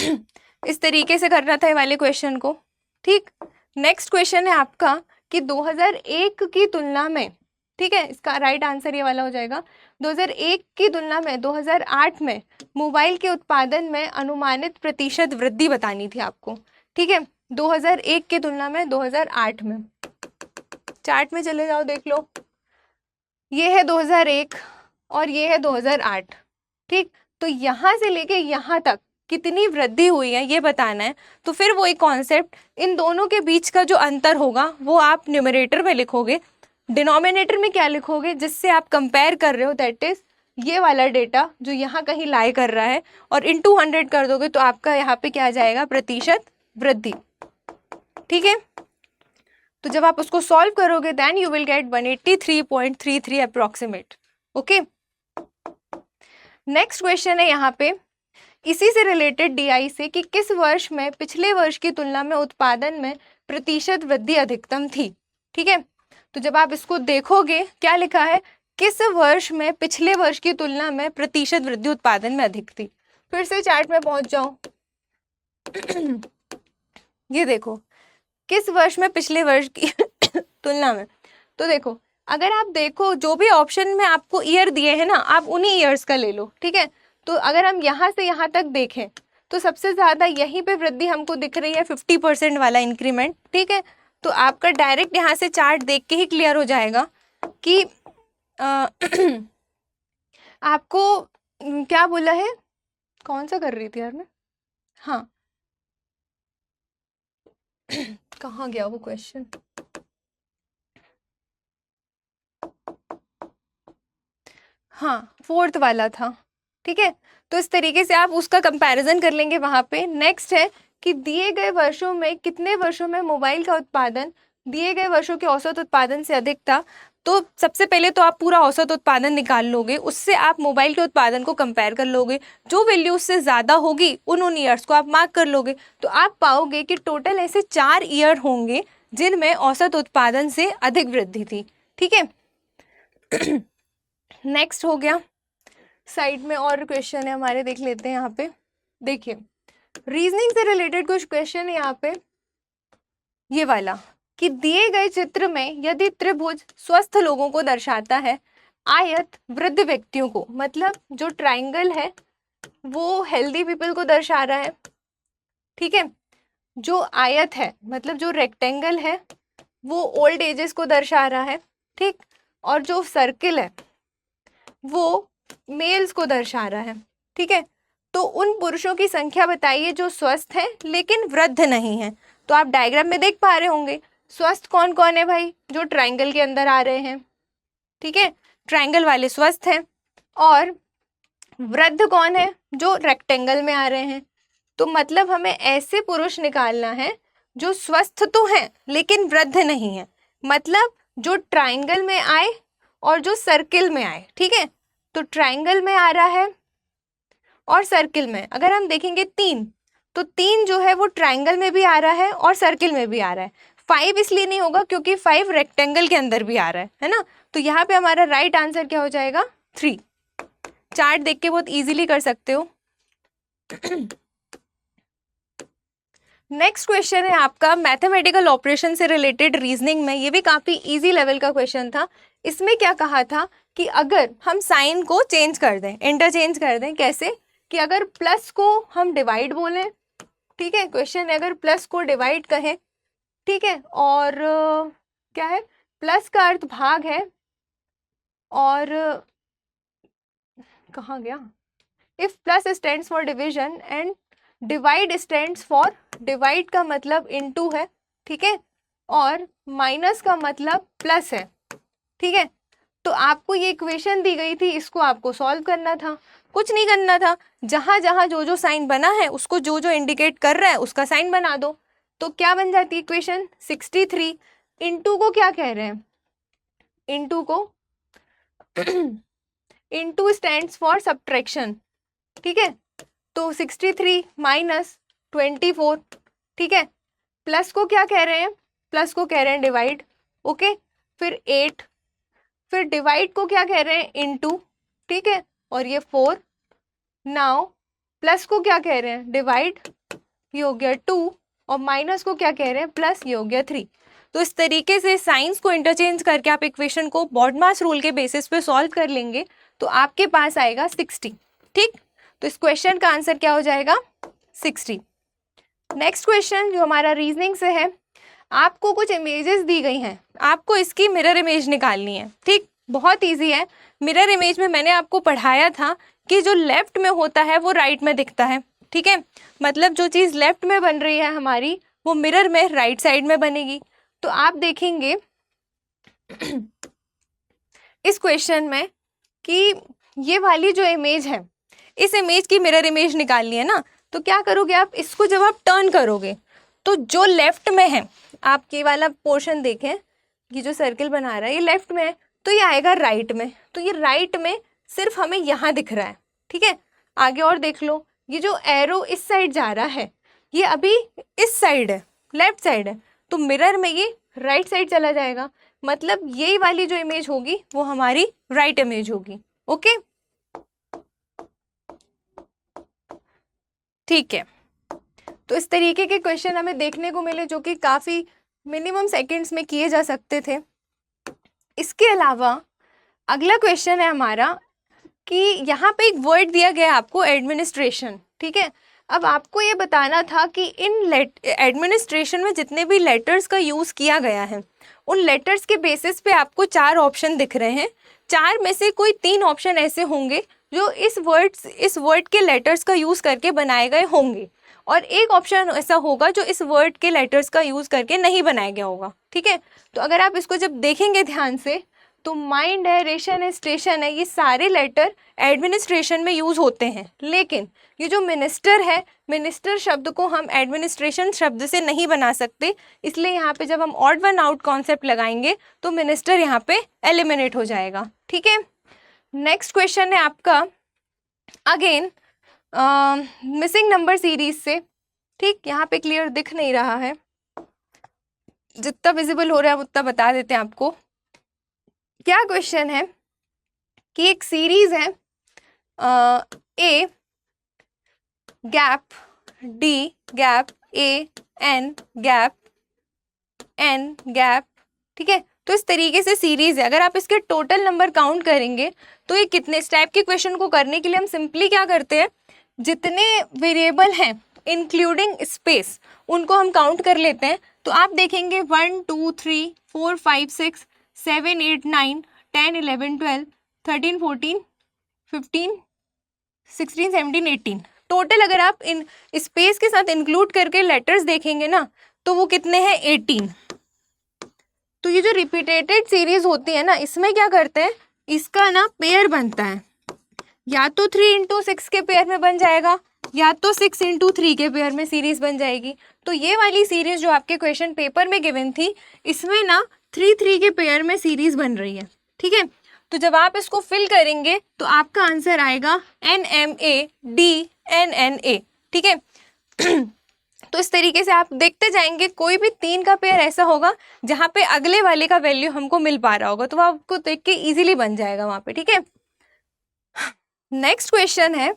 इस तरीके से करना था ये वाले क्वेश्चन को। ठीक, नेक्स्ट क्वेश्चन है आपका कि 2001 की तुलना में, ठीक है, इसका राइट आंसर ये वाला हो जाएगा, 2001 की तुलना में 2008 में मोबाइल के उत्पादन में अनुमानित प्रतिशत वृद्धि बतानी थी आपको। ठीक है, 2001 की तुलना में 2008 में, चार्ट में चले जाओ देख लो, ये है 2001 और ये है 2008। ठीक, तो यहाँ से लेके यहाँ तक कितनी वृद्धि हुई है ये बताना है। तो फिर वो एक कॉन्सेप्ट, इन दोनों के बीच का जो अंतर होगा वो आप न्यूमरेटर में लिखोगे, डिनोमिनेटर में क्या लिखोगे जिससे आप कंपेयर कर रहे हो, दैट इज ये वाला डेटा जो यहाँ कहीं लाई कर रहा है, और इनटू 100 कर दोगे तो आपका यहाँ पे क्या आ जाएगा, प्रतिशत वृद्धि। ठीक है, तो जब आप उसको सॉल्व करोगे then you will get 183.33 approximate. Okay, next question है यहाँ पे इसी से रिलेटेड डीआई से कि किस वर्ष में पिछले वर्ष की तुलना में उत्पादन में प्रतिशत वृद्धि अधिकतम थी। ठीक है, तो जब आप इसको देखोगे क्या लिखा है, किस वर्ष में पिछले वर्ष की तुलना में प्रतिशत वृद्धि उत्पादन में अधिक थी। फिर से चार्ट में पहुंच जाओ ये देखो किस वर्ष में पिछले वर्ष की तुलना में, तो देखो अगर आप देखो जो भी ऑप्शन में आपको ईयर दिए हैं ना, आप उन्हीं ईयर्स का ले लो। ठीक है, तो अगर हम यहाँ से यहाँ तक देखें तो सबसे ज़्यादा यहीं पे वृद्धि हमको दिख रही है, 50% वाला इंक्रीमेंट। ठीक है, तो आपका डायरेक्ट यहाँ से चार्ट देख के ही क्लियर हो जाएगा कि आपको क्या बोला है, कौन सा कर रही थी यार मैं, हाँ कहाँ गया वो क्वेश्चन, हाँ 4th वाला था। ठीक है, तो इस तरीके से आप उसका कंपैरिजन कर लेंगे वहाँ पे। नेक्स्ट है कि दिए गए वर्षों में कितने वर्षों में मोबाइल का उत्पादन दिए गए वर्षों के औसत उत्पादन से अधिक था, तो सबसे पहले तो आप पूरा औसत उत्पादन निकाल लोगे, उससे आप मोबाइल के उत्पादन को कंपेयर कर लोगे, जो वैल्यू उससे ज़्यादा होगी उन ईयर्स को आप मार्क कर लोगे, तो आप पाओगे कि टोटल ऐसे 4 ईयर होंगे जिनमें औसत उत्पादन से अधिक वृद्धि थी। ठीक है, नेक्स्ट हो गया, साइड में और क्वेश्चन है हमारे, देख लेते हैं यहाँ पे। देखिए रीजनिंग से रिलेटेड कुछ क्वेश्चन है यहाँ पे, ये वाला कि दिए गए चित्र में यदि त्रिभुज स्वस्थ लोगों को दर्शाता है, आयत वृद्ध व्यक्तियों को, मतलब जो ट्राइंगल है वो हेल्दी पीपल को दर्शा रहा है, ठीक है, जो आयत है मतलब जो रेक्टेंगल है वो ओल्ड एजेस को दर्शा रहा है, ठीक, और जो सर्किल है वो मेल्स को दर्शा रहा है, ठीक है। तो उन पुरुषों की संख्या बताइए जो स्वस्थ हैं लेकिन वृद्ध नहीं है। तो आप डायग्राम में देख पा रहे होंगे स्वस्थ कौन कौन है भाई, जो ट्रायंगल के अंदर आ रहे हैं, ठीक है, ट्रायंगल वाले स्वस्थ हैं, और वृद्ध कौन है, जो रेक्टेंगल में आ रहे हैं। तो मतलब हमें ऐसे पुरुष निकालना है जो स्वस्थ तो हैं लेकिन वृद्ध नहीं है, मतलब जो ट्रायंगल में आए और जो सर्किल में आए, ठीक है। तो ट्रायंगल में आ रहा है और सर्किल में अगर हम देखेंगे 3, तो 3 जो है वो ट्रायंगल में भी आ रहा है और सर्किल में भी आ रहा है। 5 इसलिए नहीं होगा क्योंकि 5 रेक्टेंगल के अंदर भी आ रहा है ना। तो यहाँ पे हमारा राइट आंसर क्या हो जाएगा, 3। चार्ट देख के बहुत इजीली कर सकते हो। नेक्स्ट क्वेश्चन है आपका मैथमेटिकल ऑपरेशन से रिलेटेड रीजनिंग में, ये भी काफ़ी इजी लेवल का क्वेश्चन था। इसमें क्या कहा था कि अगर हम साइन को चेंज कर दें, इंटरचेंज कर दें, कैसे कि अगर प्लस को हम डिवाइड बोलें, ठीक है, क्वेश्चन है अगर प्लस को डिवाइड कहें, ठीक है, और क्या है, प्लस का अर्थ भाग है, और कहाँ गया, if plus stands for division and divide stands for, divide का मतलब इनटू है, ठीक है, और माइनस का मतलब प्लस है, ठीक है। तो आपको ये इक्वेशन दी गई थी, इसको आपको सॉल्व करना था, कुछ नहीं करना था, जहां जहां जो जो साइन बना है उसको जो जो इंडिकेट कर रहा है उसका साइन बना दो। तो क्या बन जाती है इक्वेशन 63। इनटू को क्या कह रहे हैं, इनटू को इनटू स्टैंड्स फॉर सब्ट्रैक्शन, ठीक है। तो 63 माइनस 24, ठीक है, प्लस को क्या कह रहे हैं, प्लस को कह रहे हैं डिवाइड, ओके, फिर 8, फिर डिवाइड को क्या कह रहे हैं इनटू, ठीक है, और ये 4। नाउ प्लस को क्या कह रहे हैं डिवाइड, ये हो गया 2, और माइनस को क्या कह रहे हैं प्लस, ये हो गया 3। तो इस तरीके से साइंस को इंटरचेंज करके आप इक्वेशन को बॉडमास रूल के बेसिस पे सॉल्व कर लेंगे तो आपके पास आएगा 60, ठीक। तो इस क्वेश्चन का आंसर क्या हो जाएगा, 60। नेक्स्ट क्वेश्चन जो हमारा रीजनिंग से है, आपको कुछ इमेजेस दी गई हैं, आपको इसकी मिरर इमेज निकालनी है, ठीक, बहुत इजी है। मिरर इमेज में मैंने आपको पढ़ाया था कि जो लेफ्ट में होता है वो राइट में दिखता है, ठीक है, मतलब जो चीज़ लेफ्ट में बन रही है हमारी वो मिरर में राइट साइड में बनेगी। तो आप देखेंगे इस क्वेश्चन में कि ये वाली जो इमेज है, इस इमेज की मिरर इमेज निकालनी है ना, तो क्या करोगे आप, इसको जब आप टर्न करोगे तो जो लेफ्ट में है, आप ये वाला पोर्शन देखें, ये जो सर्किल बना रहा है ये लेफ्ट में है, तो ये आएगा राइट में, तो ये राइट में सिर्फ हमें यहाँ दिख रहा है, ठीक है। आगे और देख लो, ये जो एरो इस साइड जा रहा है ये अभी इस साइड है, लेफ्ट साइड है, तो मिरर में ये राइट साइड चला जाएगा, मतलब यही वाली जो इमेज होगी वो हमारी राइट इमेज होगी, ओके, ठीक है। तो इस तरीके के क्वेश्चन हमें देखने को मिले जो कि काफ़ी मिनिमम सेकंड्स में किए जा सकते थे। इसके अलावा अगला क्वेश्चन है हमारा कि यहाँ पे एक वर्ड दिया गया है आपको, एडमिनिस्ट्रेशन, ठीक है। अब आपको ये बताना था कि इन एडमिनिस्ट्रेशन में जितने भी लेटर्स का यूज़ किया गया है उन लेटर्स के बेसिस पे आपको 4 ऑप्शन दिख रहे हैं, 4 में से कोई 3 ऑप्शन ऐसे होंगे जो इस वर्ड के लेटर्स का यूज़ करके बनाए गए होंगे, और एक ऑप्शन ऐसा होगा जो इस वर्ड के लेटर्स का यूज़ करके नहीं बनाया गया होगा, ठीक है। तो अगर आप इसको जब देखेंगे ध्यान से तो माइंड है, रेशन है, स्टेशन है, ये सारे लेटर एडमिनिस्ट्रेशन में यूज होते हैं, लेकिन ये जो मिनिस्टर है, मिनिस्टर शब्द को हम एडमिनिस्ट्रेशन शब्द से नहीं बना सकते, इसलिए यहाँ पे जब हम ऑड वन आउट कॉन्सेप्ट लगाएंगे तो मिनिस्टर यहाँ पे एलिमिनेट हो जाएगा। ठीक है, नेक्स्ट क्वेश्चन है आपका अगेन मिसिंग नंबर सीरीज से। ठीक, यहाँ पे क्लियर दिख नहीं रहा है, जितना विजिबल हो रहा है उतना बता देते हैं आपको। क्या क्वेश्चन है कि एक सीरीज है A gap D gap A N gap N gap, ठीक है। तो इस तरीके से सीरीज है, अगर आप इसके टोटल नंबर काउंट करेंगे तो ये कितने, इस टाइप के क्वेश्चन को करने के लिए हम सिंपली क्या करते हैं, जितने वेरिएबल हैं इंक्लूडिंग स्पेस उनको हम काउंट कर लेते हैं। तो आप देखेंगे 1 2 3 4 5 6 7 8 9 10 11 12 13 14 15 16 17 18 टोटल अगर आप इन स्पेस के साथ इंक्लूड करके लेटर्स देखेंगे ना तो वो कितने हैं, 18। तो ये जो रिपीटेटेड सीरीज होती है ना, इसमें क्या करते हैं, इसका ना पेयर बनता है, या तो 3 इंटू 6 के पेयर में बन जाएगा या तो 6 इंटू 3 के पेयर में सीरीज बन जाएगी। तो ये वाली सीरीज जो आपके क्वेश्चन पेपर में गिवन थी, इसमें ना 3 3 के पेयर में सीरीज बन रही है। ठीक है, तो जब आप इसको फिल करेंगे तो आपका आंसर आएगा NMADNNA। ठीक है तो इस तरीके से आप देखते जाएंगे, कोई भी 3 का पेयर ऐसा होगा जहाँ पे अगले वाले का वैल्यू हमको मिल पा रहा होगा, तो वो आपको देख के इजीली बन जाएगा वहाँ पे। ठीक है, नेक्स्ट क्वेश्चन है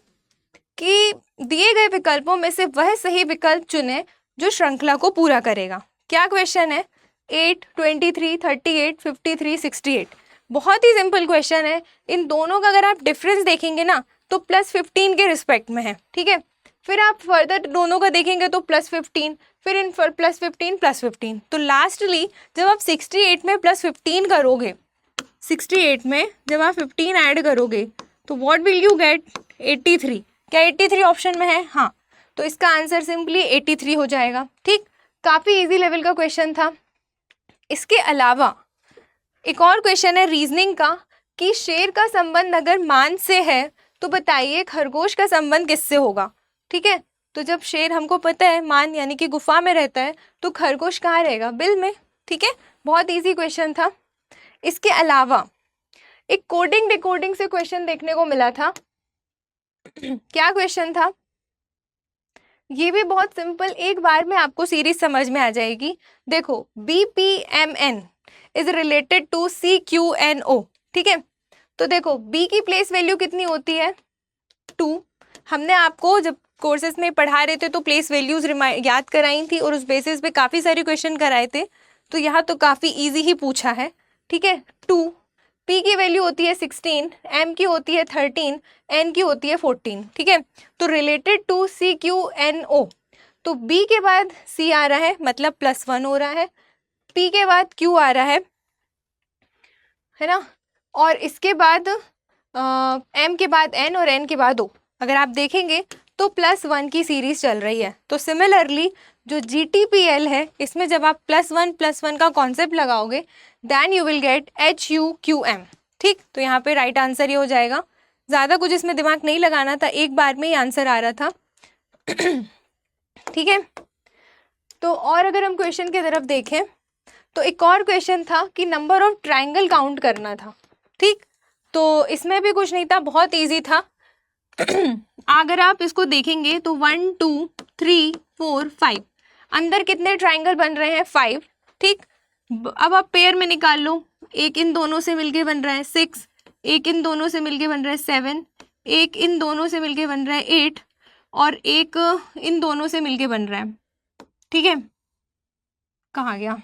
कि दिए गए विकल्पों में से वह सही विकल्प चुने जो श्रृंखला को पूरा करेगा। क्या क्वेश्चन है, 8 23 38 53 68। बहुत ही सिंपल क्वेश्चन है, इन दोनों का अगर आप डिफरेंस देखेंगे ना तो +15 के रिस्पेक्ट में है। ठीक है, फिर आप फर्दर दोनों का देखेंगे तो +15, फिर इन +15 +15, तो लास्टली जब आप 68 में +15 करोगे, 68 में जब आप 15 ऐड करोगे तो व्हाट विल यू गेट, 83। क्या 83 ऑप्शन में है? हाँ, तो इसका आंसर सिंपली 83 हो जाएगा। ठीक, काफ़ी इजी लेवल का क्वेश्चन था। इसके अलावा एक और क्वेश्चन है रीजनिंग का कि शेर का संबंध अगर मान से है तो बताइए खरगोश का संबंध किससे होगा। ठीक है, तो जब शेर हमको पता है मान यानी कि गुफा में रहता है, तो खरगोश कहाँ रहेगा, बिल में। ठीक है, बहुत इजी क्वेश्चन था। इसके अलावा एक कोडिंग डिकोडिंग से क्वेश्चन देखने को मिला था। क्या क्वेश्चन था, ये भी बहुत सिंपल, एक बार में आपको सीरीज समझ में आ जाएगी। देखो, BPMN is related to CQNO। ठीक है, तो देखो B की प्लेस वैल्यू कितनी होती है, 2। हमने आपको जब कोर्सेज में पढ़ा रहे थे तो प्लेस वैल्यूज याद कराई थी और उस बेसिस पे काफ़ी सारे क्वेश्चन कराए थे, तो यहाँ तो काफ़ी इजी ही पूछा है। ठीक है, 2, P की वैल्यू होती है 16, M की होती है 13, N की होती है 14। ठीक है, तो रिलेटेड टू CQNO, तो B के बाद C आ रहा है मतलब +1 हो रहा है, P के बाद Q आ रहा है ना, और इसके बाद M के बाद N और N के बाद O। अगर आप देखेंगे तो +1 की सीरीज चल रही है। तो सिमिलरली जो GTPL है, इसमें जब आप +1 का कॉन्सेप्ट लगाओगे then you will get HUQM। ठीक, तो यहाँ पे राइट आंसर ये हो जाएगा। ज़्यादा कुछ इसमें दिमाग नहीं लगाना था, एक बार में ही आंसर आ रहा था। ठीक है, तो और अगर हम क्वेश्चन की तरफ देखें तो एक और क्वेश्चन था कि नंबर ऑफ ट्राइंगल काउंट करना था। ठीक, तो इसमें भी कुछ नहीं था, बहुत ईजी था। अगर आप इसको देखेंगे तो 1 2 3 4 5, अंदर कितने ट्राइंगल बन रहे हैं, 5। ठीक, अब आप पेयर में निकाल लो, एक इन दोनों से मिलके बन रहा है 6, एक इन दोनों से मिलके बन रहा है 7, एक इन दोनों से मिलके बन रहा है 8 और एक इन दोनों से मिलके बन रहा है। ठीक है, कहाँ गया,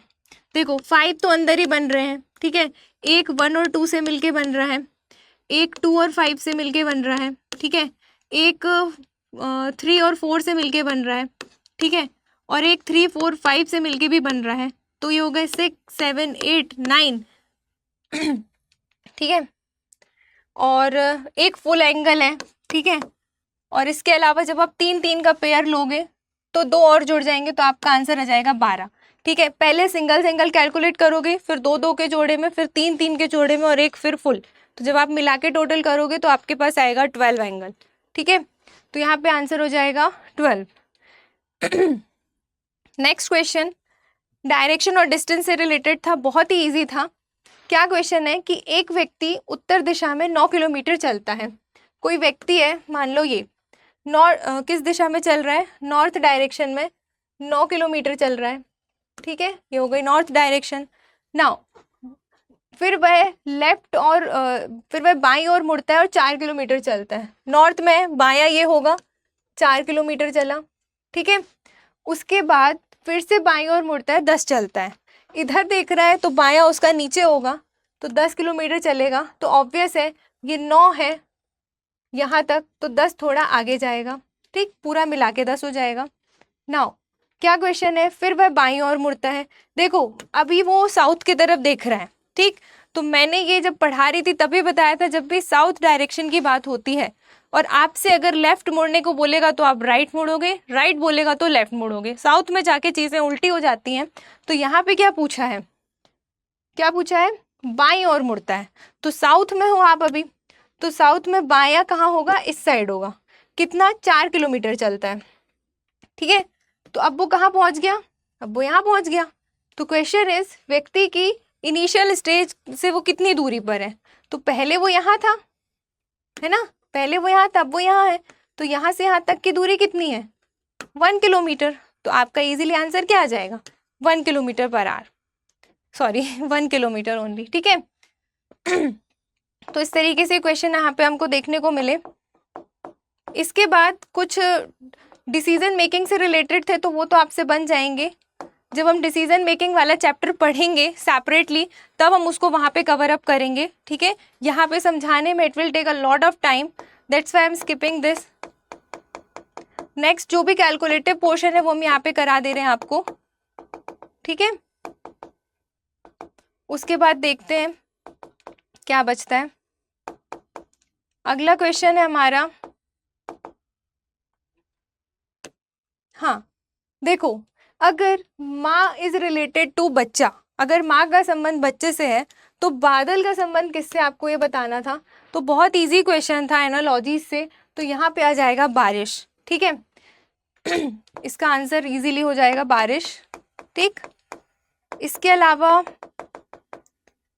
देखो 5 तो अंदर ही बन रहे हैं। ठीक है, एक 1 और 2 से मिलके बन रहा है, एक 2 और 5 से मिलके बन रहा है। ठीक है, एक 3 और 4 से मिलके बन रहा है। ठीक है, और एक 3 4 5 से मिलके भी बन रहा है, तो ये हो गए 6 7 8 9। ठीक है, और एक फुल एंगल है। ठीक है, और इसके अलावा जब आप 3 3 का पेयर लोगे तो 2 और जुड़ जाएंगे तो आपका आंसर आ जाएगा 12। ठीक है, पहले सिंगल सिंगल कैलकुलेट करोगे, फिर दो दो के जोड़े में, फिर तीन तीन के जोड़े में और एक फिर फुल। तो जब आप मिला के टोटल करोगे तो आपके पास आएगा 12 एंगल। ठीक है, तो यहाँ पे आंसर हो जाएगा 12। नेक्स्ट क्वेश्चन डायरेक्शन और डिस्टेंस से रिलेटेड था, बहुत ही इजी था। क्या क्वेश्चन है कि एक व्यक्ति उत्तर दिशा में 9 किलोमीटर चलता है। कोई व्यक्ति है, मान लो ये किस दिशा में चल रहा है, नॉर्थ डायरेक्शन में 9 किलोमीटर चल रहा है। ठीक है, ये हो गई नॉर्थ डायरेक्शन। नाउ फिर वह लेफ्ट और फिर वह बाईं ओर मुड़ता है और 4 किलोमीटर चलता है। नॉर्थ में बायां ये होगा, 4 किलोमीटर चला। ठीक है, उसके बाद फिर से बाईं ओर मुड़ता है, 10 चलता है। इधर देख रहा है तो बायां उसका नीचे होगा, तो 10 किलोमीटर चलेगा। तो ऑब्वियस है ये 9 है यहाँ तक, तो 10 थोड़ा आगे जाएगा। ठीक, पूरा मिला के 10 हो जाएगा। नाउ क्या क्वेश्चन है, फिर वह बाईं ओर मुड़ता है। देखो अभी वो साउथ की तरफ देख रहा है। ठीक, तो मैंने ये जब पढ़ा रही थी तभी बताया था, जब भी साउथ डायरेक्शन की बात होती है और आपसे अगर लेफ्ट मुड़ने को बोलेगा तो आप राइट मुड़ोगे, राइट बोलेगा तो लेफ्ट मुड़ोगे। साउथ में जाके चीजें उल्टी हो जाती हैं। तो यहाँ पे क्या पूछा है, क्या पूछा है, बाईं ओर मुड़ता है। तो साउथ में हो आप अभी, तो साउथ में बायां कहाँ होगा, इस साइड होगा। कितना, 4 किलोमीटर चलता है। ठीक है, तो अब वो कहाँ पहुंच गया, अब वो यहाँ पहुंच गया। तो क्वेश्चन इज व्यक्ति की इनिशियल स्टेज से वो कितनी दूरी पर है। तो पहले वो यहाँ था, है ना, पहले वो यहाँ था, अब वो यहाँ है। तो यहाँ से यहाँ तक की दूरी कितनी है, 1 किलोमीटर। तो आपका इजीली आंसर क्या आ जाएगा, 1 kilometre per hour, sorry 1 kilometre only. ठीक है, तो इस तरीके से क्वेश्चन यहाँ पे हमको देखने को मिले। इसके बाद कुछ डिसीजन मेकिंग से रिलेटेड थे, तो वो तो आपसे बन जाएंगे। जब हम डिसीजन मेकिंग वाला चैप्टर पढ़ेंगे सेपरेटली तब हम उसको वहाँ पे कवर अप करेंगे। ठीक है, यहाँ पे समझाने में it will take a lot of time, that's why I am skipping this. Next जो भी कैलकुलेटिव पोर्शन है वो हम यहाँ पे करा दे रहे हैं आपको। ठीक है, उसके बाद देखते हैं क्या बचता है। अगला क्वेश्चन है हमारा, हाँ देखो, अगर माँ इज रिलेटेड टू बच्चा, अगर माँ का संबंध बच्चे से है तो बादल का संबंध किससे, आपको ये बताना था। तो बहुत इजी क्वेश्चन था एनालॉजी से, तो यहाँ पे आ जाएगा बारिश। ठीक है, इसका आंसर इजीली हो जाएगा बारिश। ठीक, इसके अलावा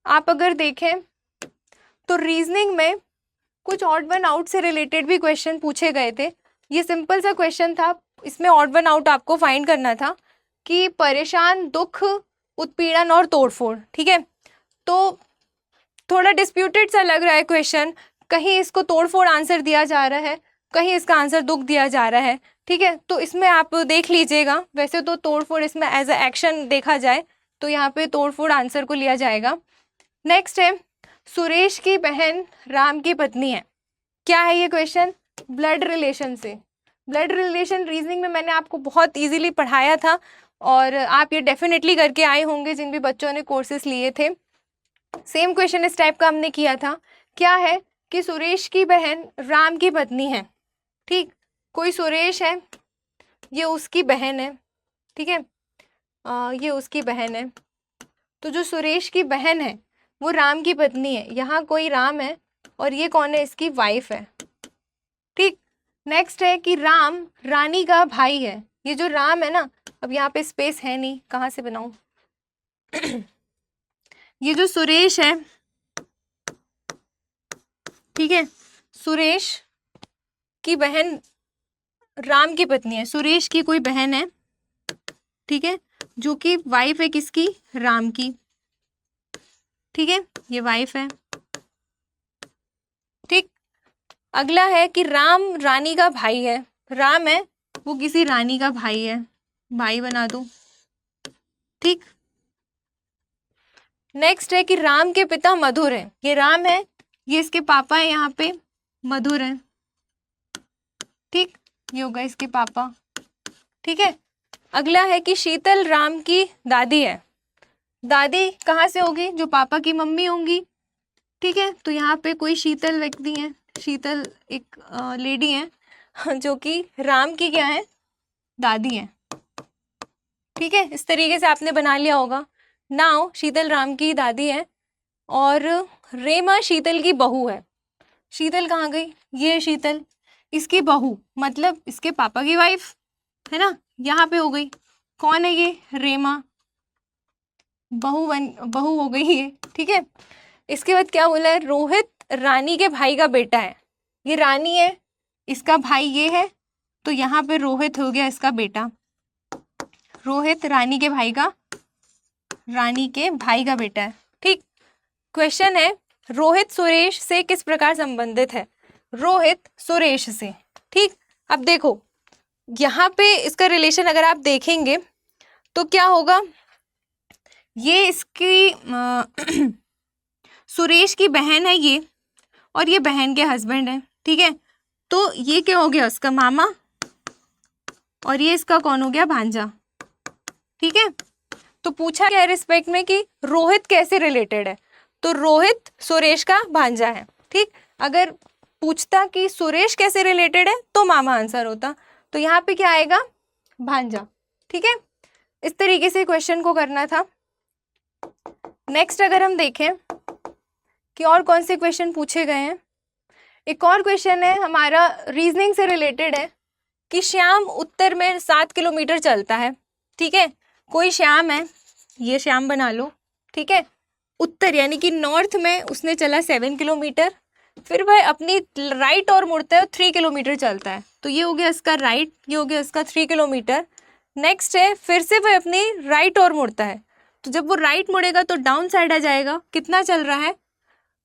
आप अगर देखें तो रीजनिंग में कुछ ऑड वन आउट से रिलेटेड भी क्वेश्चन पूछे गए थे। ये सिंपल सा क्वेश्चन था, इसमें ऑड वन आउट आपको फाइंड करना था कि परेशान, दुख, उत्पीड़न और तोड़फोड़। ठीक है, तो थोड़ा डिस्प्यूटेड सा लग रहा है क्वेश्चन, कहीं इसको तोड़फोड़ आंसर दिया जा रहा है, कहीं इसका आंसर दुख दिया जा रहा है। ठीक है, तो इसमें आप देख लीजिएगा, वैसे तो तोड़फोड़ इसमें एज अ एक्शन देखा जाए तो यहाँ पे तोड़फोड़ आंसर को लिया जाएगा। नेक्स्ट है, सुरेश की बहन राम की पत्नी है। क्या है ये क्वेश्चन, ब्लड रिलेशन से। ब्लड रिलेशन रीजनिंग में मैंने आपको बहुत इजीली पढ़ाया था और आप ये डेफिनेटली करके आए होंगे जिन भी बच्चों ने कोर्सेज लिए थे। सेम क्वेश्चन इस टाइप का हमने किया था। क्या है कि सुरेश की बहन राम की पत्नी है। ठीक, कोई सुरेश है, ये उसकी बहन है। ठीक है, ये उसकी बहन है। तो जो सुरेश की बहन है वो राम की पत्नी है। यहाँ कोई राम है और ये कौन है, इसकी वाइफ है। ठीक, नेक्स्ट है कि राम रानी का भाई है। ये जो राम है ना, अब यहाँ पे स्पेस है नहीं, कहाँ से बनाऊं ये जो सुरेश है, ठीक है, सुरेश की बहन राम की पत्नी है। सुरेश की कोई बहन है, ठीक है, जो कि वाइफ है किसकी, राम की। ठीक है, ये वाइफ है। ठीक, अगला है कि राम रानी का भाई है। राम है वो किसी रानी का भाई है, भाई बना दो। ठीक, नेक्स्ट है कि राम के पिता मधुर है। ये राम है, ये इसके पापा है, यहाँ पे मधुर है। ठीक, ये होगा इसके पापा। ठीक है, अगला है कि शीतल राम की दादी है। दादी कहाँ से होगी, जो पापा की मम्मी होंगी। ठीक है, तो यहाँ पे कोई शीतल व्यक्ति है, शीतल एक लेडी है जो कि राम की क्या है, दादी है। ठीक है, इस तरीके से आपने बना लिया होगा। नाउ शीतल राम की दादी है और रेमा शीतल की बहू है। शीतल कहाँ गई? ये शीतल, इसकी बहू मतलब इसके पापा की वाइफ है ना, यहाँ पे हो गई। कौन है ये? रेमा, बहू हो गई ये। ठीक है, इसके बाद क्या बोला है? रोहित रानी के भाई का बेटा है। ये रानी है, इसका भाई ये है, तो यहाँ पे रोहित हो गया इसका बेटा। रोहित रानी के भाई का बेटा है। ठीक, क्वेश्चन है रोहित सुरेश से किस प्रकार संबंधित है? रोहित सुरेश से। ठीक, अब देखो यहाँ पे इसका रिलेशन अगर आप देखेंगे तो क्या होगा, ये इसकी सुरेश की बहन है ये, और ये बहन के हस्बैंड है। ठीक है, तो ये क्या हो गया? उसका मामा, और ये इसका कौन हो गया? भांजा। ठीक है, तो पूछा गया रिस्पेक्ट में कि रोहित कैसे रिलेटेड है, तो रोहित सुरेश का भांजा है। ठीक, अगर पूछता कि सुरेश कैसे रिलेटेड है तो मामा आंसर होता, तो यहाँ पे क्या आएगा? भांजा। ठीक है, इस तरीके से क्वेश्चन को करना था। नेक्स्ट अगर हम देखें कि और कौन से क्वेश्चन पूछे गए हैं, एक और क्वेश्चन है हमारा रीजनिंग से रिलेटेड है कि श्याम उत्तर में 7 किलोमीटर चलता है। ठीक है, कोई श्याम है, ये श्याम बना लो। ठीक है, उत्तर यानी कि नॉर्थ में उसने चला 7 किलोमीटर, फिर वह अपनी राइट और मुड़ता है 3 किलोमीटर चलता है, तो ये हो गया इसका राइट, ये हो गया इसका 3 किलोमीटर। नेक्स्ट है फिर से वह अपनी राइट और मुड़ता है, तो जब वो राइट मुड़ेगा तो डाउन साइड आ जाएगा। कितना चल रहा है?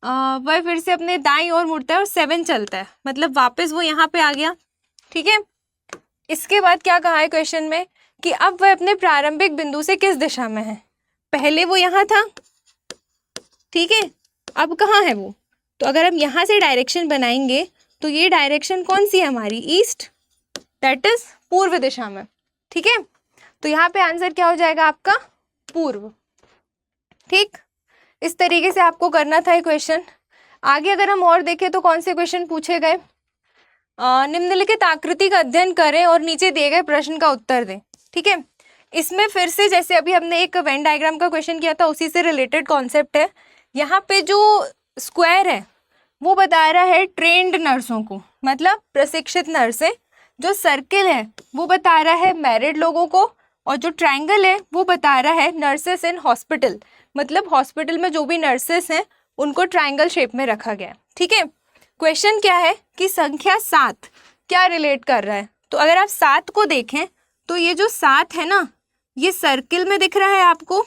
वह फिर से अपने दाईं ओर मुड़ता है और 7 चलता है, मतलब वापस वो यहाँ पे आ गया। ठीक है, इसके बाद क्या कहा है क्वेश्चन में कि अब वह अपने प्रारंभिक बिंदु से किस दिशा में है? पहले वो यहाँ था, ठीक है, अब कहाँ है वो? तो अगर हम यहाँ से डायरेक्शन बनाएंगे तो ये डायरेक्शन कौन सी है हमारी? ईस्ट, दैट इज पूर्व दिशा में। ठीक है, तो यहाँ पे आंसर क्या हो जाएगा आपका? पूर्व। ठीक, इस तरीके से आपको करना था ये क्वेश्चन। आगे अगर हम और देखें तो कौन से क्वेश्चन पूछे गए? निम्नलिखित आकृति का अध्ययन करें और नीचे दिए गए प्रश्न का उत्तर दें। ठीक है, इसमें फिर से जैसे अभी हमने एक वेन डायग्राम का क्वेश्चन किया था उसी से रिलेटेड कॉन्सेप्ट है। यहाँ पे जो स्क्वायर है वो बता रहा है ट्रेंड नर्सों को, मतलब प्रशिक्षित नर्सें। जो सर्किल है वो बता रहा है मैरिड लोगों को, और जो ट्रायंगल है वो बता रहा है नर्सेस इन हॉस्पिटल, मतलब हॉस्पिटल में जो भी नर्सेस हैं उनको ट्रायंगल शेप में रखा गया। ठीक है, क्वेश्चन क्या है कि संख्या 7 क्या रिलेट कर रहा है? तो अगर आप 7 को देखें तो ये जो 7 है ना, ये सर्किल में दिख रहा है आपको,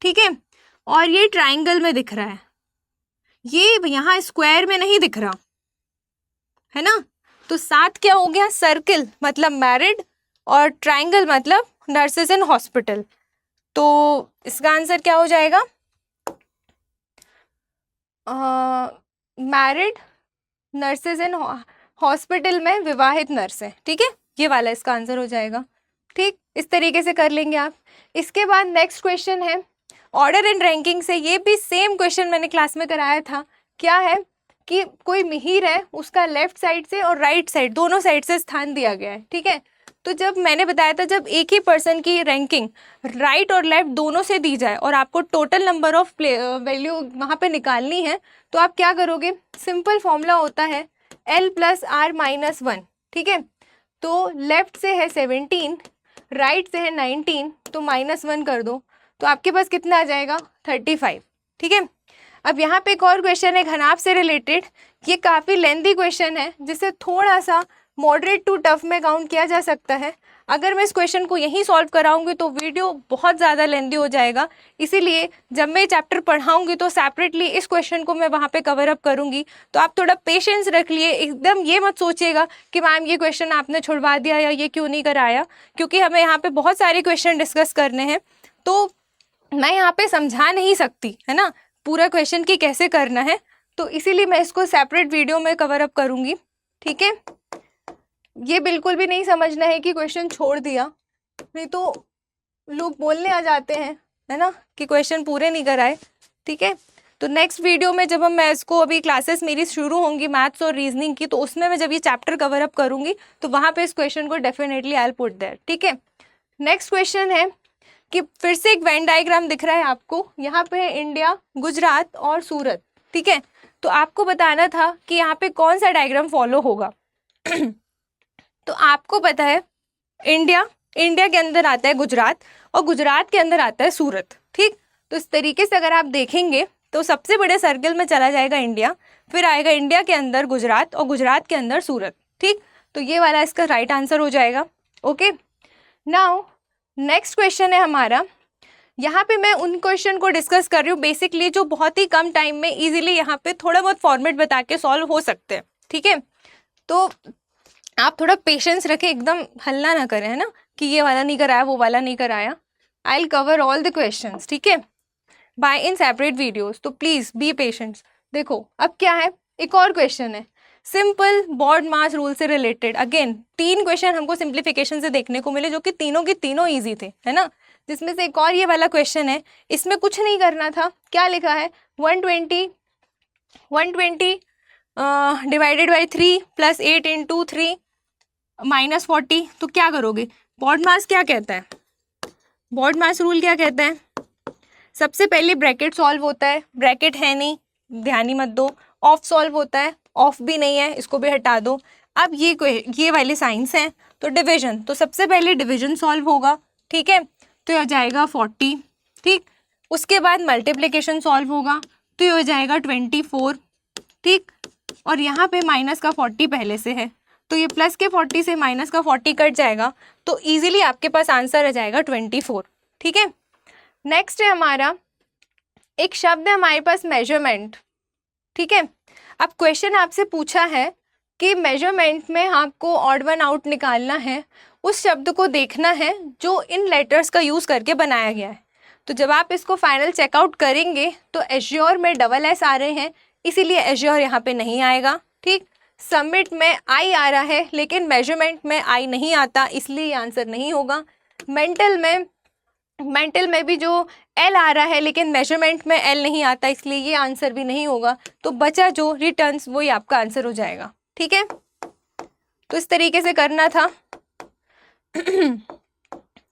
ठीक है, और ये ट्रायंगल में दिख रहा है, ये यहाँ स्क्वायर में नहीं दिख रहा है ना। तो 7 क्या हो गया? सर्किल मतलब मैरिड, और ट्रायंगल मतलब नर्सेस इन हॉस्पिटल। तो इसका आंसर क्या हो जाएगा? मैरिड नर्सेस इन हॉस्पिटल में विवाहित नर्स है। ठीक है, ये वाला इसका आंसर हो जाएगा। ठीक, इस तरीके से कर लेंगे आप। इसके बाद नेक्स्ट क्वेश्चन है ऑर्डर एंड रैंकिंग से। ये भी सेम क्वेश्चन मैंने क्लास में कराया था। क्या है कि कोई मिहिर है, उसका लेफ्ट साइड से और राइट साइड दोनों साइड से स्थान दिया गया है। ठीक है, तो जब मैंने बताया था जब एक ही पर्सन की रैंकिंग राइट और लेफ्ट दोनों से दी जाए और आपको टोटल नंबर ऑफ वैल्यू वहाँ पे निकालनी है, तो आप क्या करोगे? सिंपल फॉर्मूला होता है L + R - 1। ठीक है, तो लेफ्ट से है 17, राइट से है 19, तो -1 कर दो, तो आपके पास कितना आ जाएगा? 35। ठीक है, अब यहाँ पे एक और क्वेश्चन है घनाभ से रिलेटेड। ये काफ़ी लेंथी क्वेश्चन है जिसे थोड़ा सा मॉडरेट टू टफ में काउंट किया जा सकता है। अगर मैं इस क्वेश्चन को यहीं सॉल्व कराऊंगी तो वीडियो बहुत ज़्यादा लेंथी हो जाएगा, इसीलिए जब मैं चैप्टर पढ़ाऊंगी तो सेपरेटली इस क्वेश्चन को मैं वहाँ पे कवर अप करूंगी। तो आप थोड़ा पेशेंस रख लिए, एकदम ये मत सोचिएगा कि मैम ये क्वेश्चन आपने छुड़वा दिया या ये क्यों नहीं कराया, क्योंकि हमें यहाँ पे बहुत सारे क्वेश्चन डिस्कस करने हैं, तो मैं यहाँ पे समझा नहीं सकती है ना पूरा क्वेश्चन की कैसे करना है, तो इसीलिए मैं इसको सेपरेट वीडियो में कवर अप करूँगी। ठीक है, ये बिल्कुल भी नहीं समझना है कि क्वेश्चन छोड़ दिया, नहीं तो लोग बोलने आ जाते हैं है ना कि क्वेश्चन पूरे नहीं कराए। ठीक है, तो नेक्स्ट वीडियो में जब हम मैं इसको अभी क्लासेस मेरी शुरू होंगी मैथ्स और रीजनिंग की, तो उसमें मैं जब ये चैप्टर कवर अप करूँगी तो वहाँ पे इस क्वेश्चन को definitely I will put there. ठीक है, नेक्स्ट क्वेश्चन है कि फिर से एक वेन डायग्राम दिख रहा है आपको, यहाँ पे है इंडिया, गुजरात और सूरत, ठीक है। तो आपको बताना था कि यहाँ पे कौन सा डायग्राम फॉलो होगा। तो आपको पता है इंडिया, इंडिया के अंदर आता है गुजरात और गुजरात के अंदर आता है सूरत, ठीक। तो इस तरीके से अगर आप देखेंगे तो सबसे बड़े सर्कल में चला जाएगा इंडिया, फिर आएगा इंडिया के अंदर गुजरात और गुजरात के अंदर सूरत, ठीक। तो ये वाला इसका राइट आंसर हो जाएगा। ओके, नाउ नेक्स्ट क्वेश्चन है हमारा, यहाँ पे मैं उन क्वेश्चन को डिस्कस कर रही हूँ बेसिकली जो बहुत ही कम टाइम में इजीली यहाँ पे थोड़ा बहुत फॉर्मेट बता के सॉल्व हो सकते हैं, ठीक है। तो आप थोड़ा पेशेंस रखें, एकदम हल्ला ना करें, है ना, कि ये वाला नहीं कराया वो वाला नहीं कराया। I will cover all the questions, ठीक है, बाय इन सेपरेट वीडियोस, तो प्लीज बी पेशेंट्स। देखो अब क्या है, एक और क्वेश्चन है सिंपल बोर्ड मास रूल से रिलेटेड। अगेन 3 क्वेश्चन हमको सिंप्लीफिकेशन से देखने को मिले जो कि तीनों के तीनों ईजी थे, है ना। जिसमें से एक और ये वाला क्वेश्चन है, इसमें कुछ नहीं करना था, क्या लिखा है 120 divided by 3 plus 8 into 3 minus 40। तो क्या करोगे, बोर्ड मास क्या कहता है, बोर्ड मास रूल क्या कहता है, सबसे पहले ब्रैकेट सॉल्व होता है, ब्रैकेट है नहीं ध्यान ही मत दो, ऑफ सॉल्व होता है, ऑफ भी नहीं है इसको भी हटा दो। अब ये वाले साइंस हैं, तो डिवीजन, तो सबसे पहले डिवीजन सॉल्व होगा, ठीक है, तो ये हो जाएगा 40, ठीक। उसके बाद मल्टीप्लिकेशन सॉल्व होगा, तो ये हो जाएगा 24, ठीक। और यहाँ पे माइनस का 40 पहले से है, तो ये प्लस के 40 से माइनस का 40 कट जाएगा, तो इजीली आपके पास आंसर आ जाएगा 24, ठीक है। नेक्स्ट है हमारा, एक शब्द है हमारे पास मेजरमेंट, ठीक है। अब क्वेश्चन आपसे पूछा है कि मेजरमेंट में आपको ऑड वन आउट निकालना है, उस शब्द को देखना है जो इन लेटर्स का यूज़ करके बनाया गया है। तो जब आप इसको फाइनल चेकआउट करेंगे तो एश्योर में डबल एस आ रहे हैं, इसीलिए एश्योर यहाँ पे नहीं आएगा, ठीक। सबमिट में आई आ रहा है लेकिन मेजरमेंट में आई नहीं आता, इसलिए ये आंसर नहीं होगा। मेंटल में भी जो एल आ रहा है लेकिन मेजरमेंट में एल नहीं आता, इसलिए ये आंसर भी नहीं होगा। तो बचा जो रिटर्न्स वही आपका आंसर हो जाएगा, ठीक है। तो इस तरीके से करना था।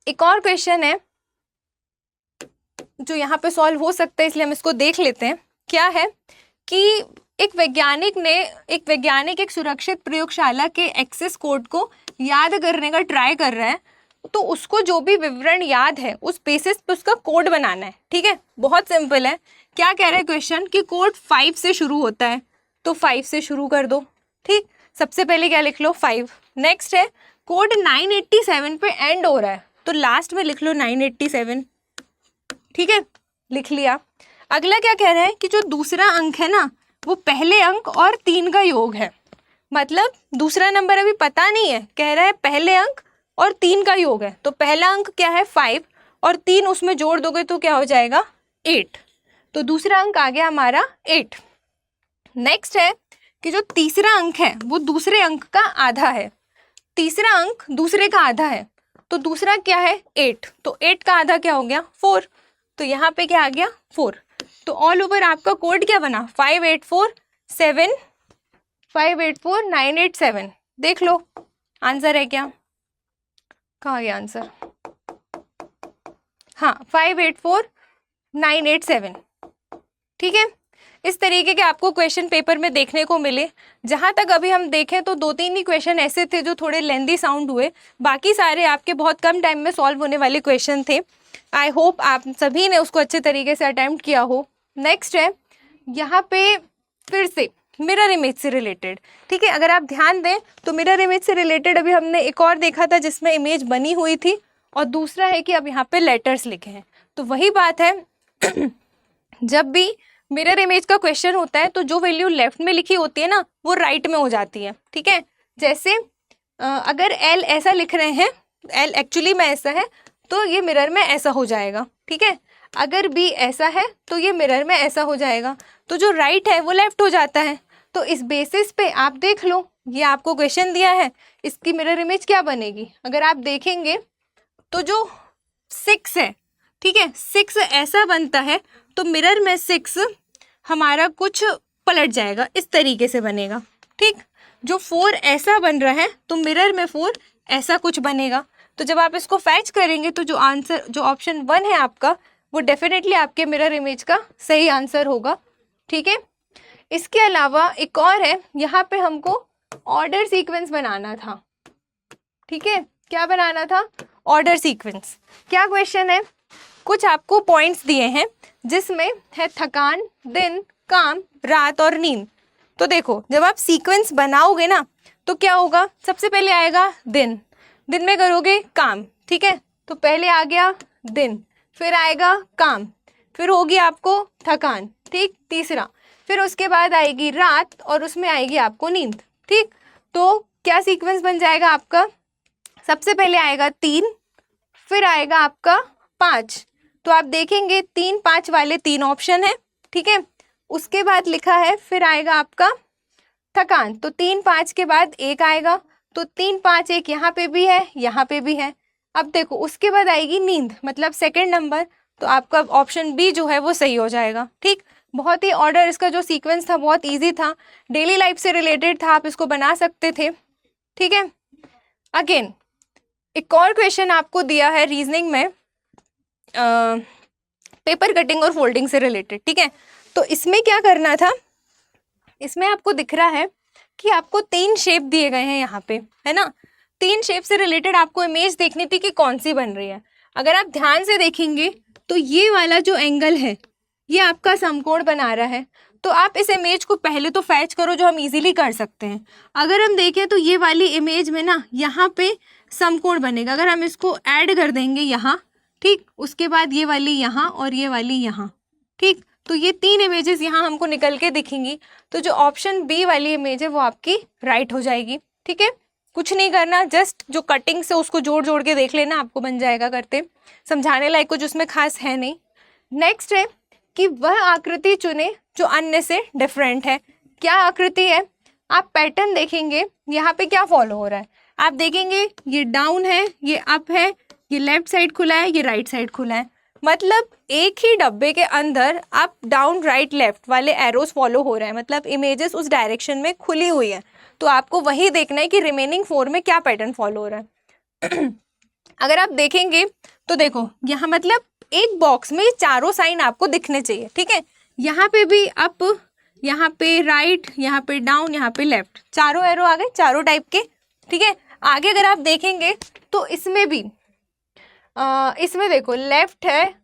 एक और क्वेश्चन है जो यहाँ पे सॉल्व हो सकता है, इसलिए हम इसको देख लेते हैं। क्या है कि एक वैज्ञानिक एक सुरक्षित प्रयोगशाला के एक्सेस कोड को याद करने का ट्राई कर रहा है, तो उसको जो भी विवरण याद है उस बेसिस पे उसका कोड बनाना है, ठीक है। बहुत सिंपल है। क्या कह रहा है क्वेश्चन कि कोड 5 से शुरू होता है, तो 5 से शुरू कर दो, ठीक। सबसे पहले क्या लिख लो 5। नेक्स्ट है कोड 987 पे एंड हो रहा है, तो लास्ट में लिख लो 987, ठीक है, लिख लिया। अगला क्या कह रहा है कि जो दूसरा अंक है ना वो पहले अंक और 3 का योग है, मतलब दूसरा नंबर अभी पता नहीं है, कह रहा है पहले अंक और 3 का योग है। तो पहला अंक क्या है 5 और 3 उसमें जोड़ दोगे तो क्या हो जाएगा 8, तो दूसरा अंक आ गया हमारा 8। नेक्स्ट है कि जो तीसरा अंक है वो दूसरे अंक का आधा है, तीसरा अंक दूसरे का आधा है, तो दूसरा क्या है 8, तो 8 का आधा क्या हो गया 4, तो यहाँ पे क्या आ गया 4। तो ऑल ओवर आपका कोड क्या बना 584987, देख लो आंसर है क्या, कहाँ गया आंसर, हाँ 584987, ठीक है। इस तरीके के आपको क्वेश्चन पेपर में देखने को मिले। जहाँ तक अभी हम देखें तो 2-3 ही क्वेश्चन ऐसे थे जो थोड़े लेंदी साउंड हुए, बाकी सारे आपके बहुत कम टाइम में सॉल्व होने वाले क्वेश्चन थे। आई होप आप सभी ने उसको अच्छे तरीके से अटेम्प्ट किया हो। नेक्स्ट है यहाँ पे फिर से मिरर इमेज से रिलेटेड, ठीक है। अगर आप ध्यान दें तो मिरर इमेज से रिलेटेड अभी हमने एक और देखा था जिसमें इमेज बनी हुई थी, और दूसरा है कि अब यहाँ पे लेटर्स लिखे हैं। तो वही बात है जब भी मिरर इमेज का क्वेश्चन होता है तो जो वैल्यू लेफ्ट में लिखी होती है ना वो राइट में हो जाती है, ठीक है। जैसे अगर एल ऐसा लिख रहे हैं, एल एक्चुअली में ऐसा है तो ये मिरर में ऐसा हो जाएगा, ठीक है। अगर बी ऐसा है तो ये मिरर में ऐसा हो जाएगा, तो जो राइट है वो लेफ्ट हो जाता है। तो इस बेसिस पे आप देख लो, ये आपको क्वेश्चन दिया है, इसकी मिरर इमेज क्या बनेगी। अगर आप देखेंगे तो जो 6 है, ठीक है, 6 ऐसा बनता है तो मिरर में 6 हमारा कुछ पलट जाएगा, इस तरीके से बनेगा, ठीक। जो 4 ऐसा बन रहा है तो मिरर में 4 ऐसा कुछ बनेगा। तो जब आप इसको फैच करेंगे तो जो आंसर, जो ऑप्शन 1 है आपका, वो डेफिनेटली आपके मिरर इमेज का सही आंसर होगा। ठीक है, इसके अलावा एक और है, यहाँ पे हमको ऑर्डर सीक्वेंस बनाना था। ठीक है, क्या बनाना था? Order sequence. क्या क्वेश्चन है? कुछ आपको पॉइंट्स दिए हैं जिसमें है थकान, दिन, काम, रात और नींद। तो देखो, जब आप सीक्वेंस बनाओगे ना तो क्या होगा? सबसे पहले आएगा दिन, दिन में करोगे काम। ठीक है, तो पहले आ गया दिन, फिर आएगा काम, फिर होगी आपको थकान। ठीक, तीसरा, फिर उसके बाद आएगी रात और उसमें आएगी आपको नींद। ठीक, तो क्या सीक्वेंस बन जाएगा आपका? सबसे पहले आएगा 3, फिर आएगा आपका 5। तो आप देखेंगे 3, 5 वाले 3 ऑप्शन है। ठीक है, उसके बाद लिखा है फिर आएगा आपका थकान, तो 3, 5 के बाद 1 आएगा, तो 3, 5, 1 यहाँ पे भी है, यहाँ पे भी है। अब देखो, उसके बाद आएगी नींद, मतलब सेकंड नंबर, तो आपका ऑप्शन बी जो है वो सही हो जाएगा। ठीक, बहुत ही ऑर्डर, इसका जो सीक्वेंस था बहुत इजी था, डेली लाइफ से रिलेटेड था, आप इसको बना सकते थे। ठीक है, अगेन एक और क्वेश्चन आपको दिया है रीजनिंग में, पेपर कटिंग और फोल्डिंग से रिलेटेड। ठीक है, तो इसमें क्या करना था? इसमें आपको दिख रहा है कि आपको 3 शेप दिए गए हैं यहाँ पे, है ना। 3 शेप से रिलेटेड आपको इमेज देखनी थी कि कौन सी बन रही है। अगर आप ध्यान से देखेंगे तो ये वाला जो एंगल है ये आपका समकोण बना रहा है, तो आप इस इमेज को पहले तो फैच करो, जो हम इजीली कर सकते हैं। अगर हम देखें तो ये वाली इमेज में ना यहाँ पे समकोण बनेगा, अगर हम इसको ऐड कर देंगे यहाँ, ठीक, उसके बाद ये वाली यहाँ और ये वाली यहाँ। ठीक, तो ये 3 इमेजेस यहाँ हमको निकल के दिखेंगी, तो जो ऑप्शन बी वाली इमेज है वो आपकी राइट हो जाएगी। ठीक है, कुछ नहीं करना, जस्ट जो कटिंग से उसको जोड़ जोड़ के देख लेना, आपको बन जाएगा करते। समझाने लायक कुछ उसमें खास है नहीं। नेक्स्ट है कि वह आकृति चुने जो अन्य से डिफरेंट है। क्या आकृति है? आप पैटर्न देखेंगे, यहाँ पे क्या फॉलो हो रहा है, आप देखेंगे ये डाउन है, ये अप है, ये लेफ्ट साइड खुला है, ये राइट साइड खुला है, मतलब एक ही डब्बे के अंदर अप डाउन राइट लेफ्ट वाले एरोज फॉलो हो रहे हैं, मतलब इमेजेस उस डायरेक्शन में खुली हुई है। तो आपको वही देखना है कि रिमेनिंग 4 में क्या पैटर्न फॉलो हो रहा है। अगर आप देखेंगे तो देखो यहाँ, मतलब एक बॉक्स में चारों साइन आपको दिखने चाहिए। ठीक है, यहाँ पे भी अप, यहाँ पे राइट, यहाँ पे डाउन, यहाँ पे लेफ्ट, चारों एरो आ गए, चारों टाइप के। ठीक है, आगे अगर आप देखेंगे तो इसमें भी इसमें देखो लेफ्ट है,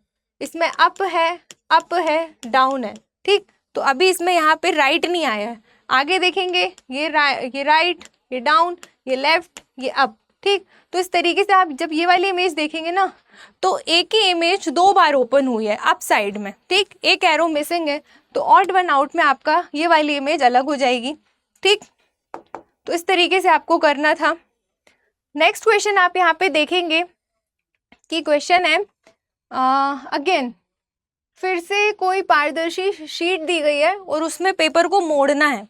इसमें अप है, डाउन है। ठीक, तो अभी इसमें यहाँ पे राइट नहीं आया है। आगे देखेंगे ये राइट, ये डाउन, ये लेफ्ट, ये अप। ठीक, तो इस तरीके से आप जब ये वाली इमेज देखेंगे ना तो एक ही इमेज 2 बार ओपन हुई है अप साइड में। ठीक, एक एरो मिसिंग है, तो ऑड वन आउट में आपका ये वाली इमेज अलग हो जाएगी। ठीक, तो इस तरीके से आपको करना था। नेक्स्ट क्वेश्चन आप यहाँ पे देखेंगे कि क्वेश्चन है अगेन, फिर से कोई पारदर्शी शीट दी गई है और उसमें पेपर को मोड़ना है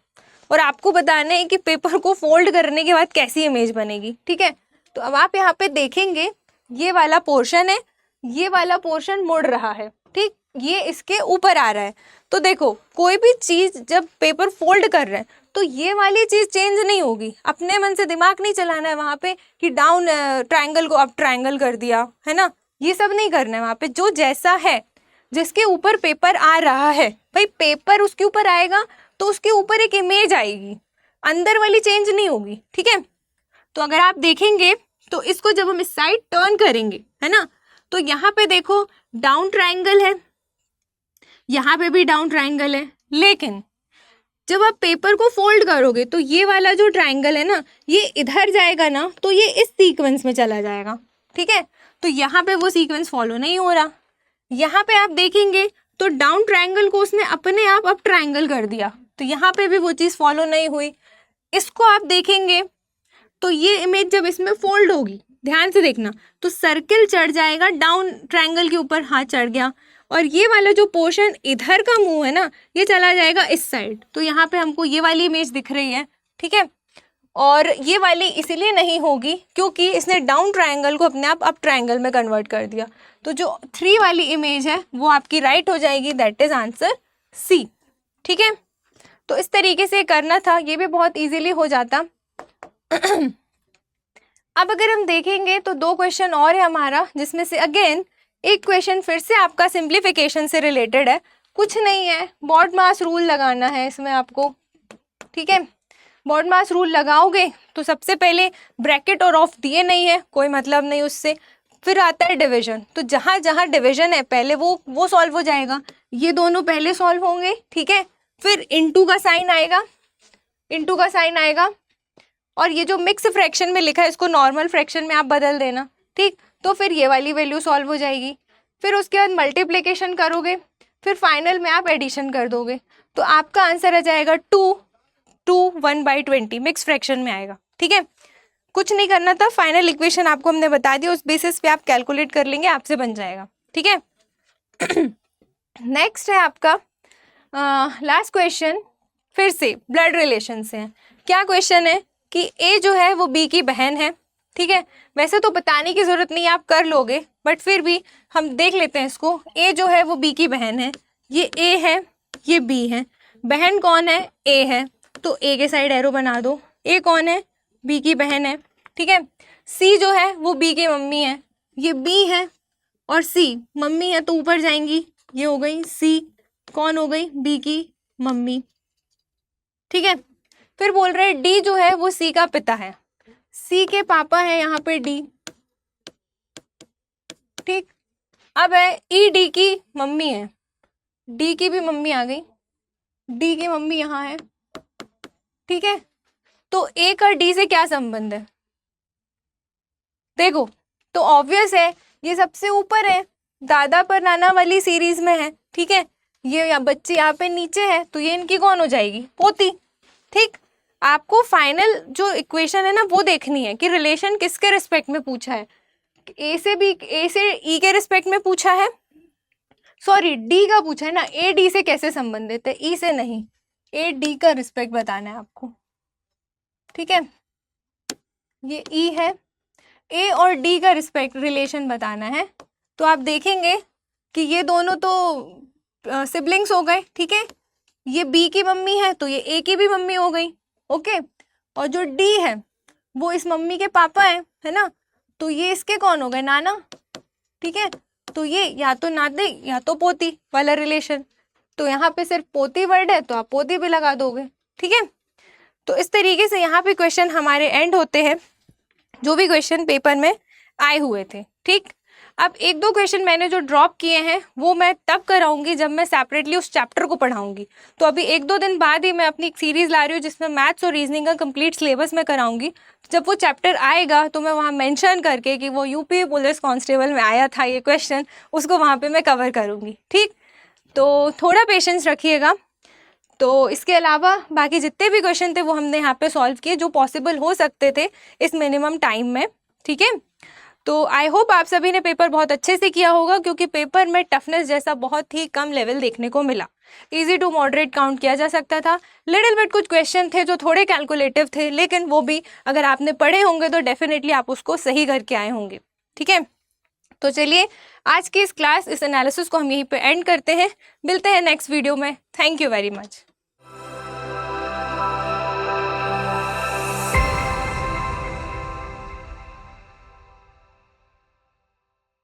और आपको बताना है कि पेपर को फोल्ड करने के बाद कैसी इमेज बनेगी। ठीक है, तो अब आप यहाँ पे देखेंगे ये वाला पोर्शन है, ये वाला पोर्शन मुड़ रहा है। ठीक, ये इसके ऊपर आ रहा है। तो देखो, कोई भी चीज जब पेपर फोल्ड कर रहे हैं तो ये वाली चीज चेंज नहीं होगी। अपने मन से दिमाग नहीं चलाना है वहां पे कि डाउन ट्रायंगल को अप ट्रायंगल कर दिया, है ना, ये सब नहीं करना है। वहां पे जो जैसा है, जिसके ऊपर पेपर आ रहा है, भाई पेपर उसके ऊपर आएगा तो उसके ऊपर एक इमेज आएगी, अंदर वाली चेंज नहीं होगी। ठीक है, तो अगर आप देखेंगे तो इसको जब हम इस साइड टर्न करेंगे, है ना, तो यहाँ पे देखो डाउन ट्रायंगल है, यहाँ पे भी डाउन ट्रायंगल है, लेकिन जब आप पेपर को फोल्ड करोगे तो ये वाला जो ट्रायंगल है ना, ये इधर जाएगा ना, तो ये इस सीक्वेंस में चला जाएगा। ठीक है, तो यहाँ पे वो सीक्वेंस फॉलो नहीं हो रहा। यहाँ पे आप देखेंगे तो डाउन ट्रायंगल को उसने अपने आप अप ट्रायंगल कर दिया, तो यहाँ पे भी वो चीज़ फॉलो नहीं हुई। इसको आप देखेंगे तो ये इमेज जब इसमें फोल्ड होगी, ध्यान से देखना, तो सर्किल चढ़ जाएगा डाउन ट्रायंगल के ऊपर, हाँ चढ़ गया, और ये वाला जो पोर्शन इधर का मुंह है ना, ये चला जाएगा इस साइड। तो यहाँ पे हमको ये वाली इमेज दिख रही है। ठीक है, और ये वाली इसीलिए नहीं होगी क्योंकि इसने डाउन ट्रायंगल को अपने आप अप ट्रायंगल में कन्वर्ट कर दिया। तो जो 3 वाली इमेज है वो आपकी राइट हो जाएगी, दैट इज आंसर सी। ठीक है, तो इस तरीके से करना था, ये भी बहुत इजीली हो जाता। अब अगर हम देखेंगे तो 2 क्वेश्चन और है हमारा, जिसमें से अगेन एक क्वेश्चन फिर से आपका सिंप्लीफिकेशन से रिलेटेड है, कुछ नहीं है, बॉड मास रूल लगाना है इसमें आपको, ठीक है। बॉड मास रूल लगाओगे तो सबसे पहले ब्रैकेट और ऑफ दिए नहीं है, कोई मतलब नहीं उससे, फिर आता है डिवीजन, तो जहाँ जहाँ डिवीजन है पहले वो सॉल्व हो जाएगा, ये दोनों पहले सॉल्व होंगे, ठीक है। फिर इनटू का साइन आएगा, इनटू का साइन आएगा, और ये जो मिक्स फ्रैक्शन में लिखा है इसको नॉर्मल फ्रैक्शन में आप बदल देना, ठीक। तो फिर ये वाली वैल्यू सॉल्व हो जाएगी, फिर उसके बाद मल्टीप्लिकेशन करोगे, फिर फाइनल में आप एडिशन कर दोगे, तो आपका आंसर आ जाएगा 1/20 मिक्स फ्रैक्शन में आएगा, ठीक है। कुछ नहीं करना था, फाइनल इक्वेशन आपको हमने बता दिया, उस बेसिस पे आप कैलकुलेट कर लेंगे, आपसे बन जाएगा, ठीक है। नेक्स्ट है आपका लास्ट क्वेश्चन, फिर से ब्लड रिलेशन से है। क्या क्वेश्चन है कि ए जो है वो बी की बहन है, ठीक है। वैसे तो बताने की जरूरत नहीं, आप कर लोगे, बट फिर भी हम देख लेते हैं इसको। ए जो है वो बी की बहन है, ये ए है, ये बी है, बहन कौन है, ए है, तो ए के साइड एरो बना दो। ए कौन है, बी की बहन है, ठीक है। सी जो है वो बी की मम्मी है, ये बी है और सी मम्मी है, तो ऊपर जाएंगी, ये हो गई सी, कौन हो गई, बी की मम्मी, ठीक है। फिर बोल रहे डी जो है वो सी का पिता है, सी के पापा है यहाँ पे डी, ठीक। अब है ई डी की मम्मी है, डी की भी मम्मी आ गई, डी की मम्मी यहाँ है, ठीक है। तो ए का डी से क्या संबंध है, देखो तो ऑब्वियस है, ये सबसे ऊपर है, दादा पर नाना वाली सीरीज में है, ठीक है। ये बच्चे यहाँ पे नीचे है, तो ये इनकी कौन हो जाएगी, पोती, ठीक। आपको फाइनल जो इक्वेशन है ना वो देखनी है कि रिलेशन किसके रिस्पेक्ट में पूछा है, ए से ई के रिस्पेक्ट में पूछा है, सॉरी डी का पूछा है ना, ए डी से कैसे संबंधित है, ई से नहीं, ए डी का रिस्पेक्ट बताना है आपको, ठीक है। ये ई है, ए और डी का रिस्पेक्ट रिलेशन बताना है, तो आप देखेंगे कि ये दोनों तो सिबलिंग्स हो गए, ठीक है। ये बी की मम्मी है तो ये ए की भी मम्मी हो गई, ओके। और जो डी है वो इस मम्मी के पापा है ना, तो ये इसके कौन हो गए, नाना, ठीक है। तो ये या तो नाते या तो पोती वाला रिलेशन, तो यहाँ पे सिर्फ पोती वर्ड है तो आप पोती भी लगा दोगे, ठीक है। तो इस तरीके से यहाँ पे क्वेश्चन हमारे एंड होते हैं, जो भी क्वेश्चन पेपर में आए हुए थे, ठीक। अब 1-2 क्वेश्चन मैंने जो ड्रॉप किए हैं वो मैं तब कराऊंगी जब मैं सेपरेटली उस चैप्टर को पढ़ाऊंगी, तो अभी 1-2 दिन बाद ही मैं अपनी एक सीरीज ला रही हूँ जिसमें मैथ्स और रीजनिंग का कंप्लीट सिलेबस मैं कराऊंगी। जब वो चैप्टर आएगा तो मैं वहाँ मेंशन करके कि वो यूपी पुलिस कांस्टेबल में आया था ये क्वेश्चन, उसको वहाँ पर मैं कवर करूँगी, ठीक। तो थोड़ा पेशेंस रखिएगा। तो इसके अलावा बाकी जितने भी क्वेश्चन थे वो हमने यहाँ पे सॉल्व किए जो पॉसिबल हो सकते थे इस मिनिमम टाइम में, ठीक है। तो आई होप आप सभी ने पेपर बहुत अच्छे से किया होगा, क्योंकि पेपर में टफनेस जैसा बहुत ही कम लेवल देखने को मिला, इजी टू मॉडरेट काउंट किया जा सकता था। लिटिल बिट कुछ क्वेश्चन थे जो थोड़े कैलकुलेटिव थे, लेकिन वो भी अगर आपने पढ़े होंगे तो डेफिनेटली आप उसको सही करके आए होंगे, ठीक है। तो चलिए आज की इस क्लास, इस एनालिसिस को हम यहीं पे एंड करते हैं, मिलते हैं नेक्स्ट वीडियो में। Thank you very much.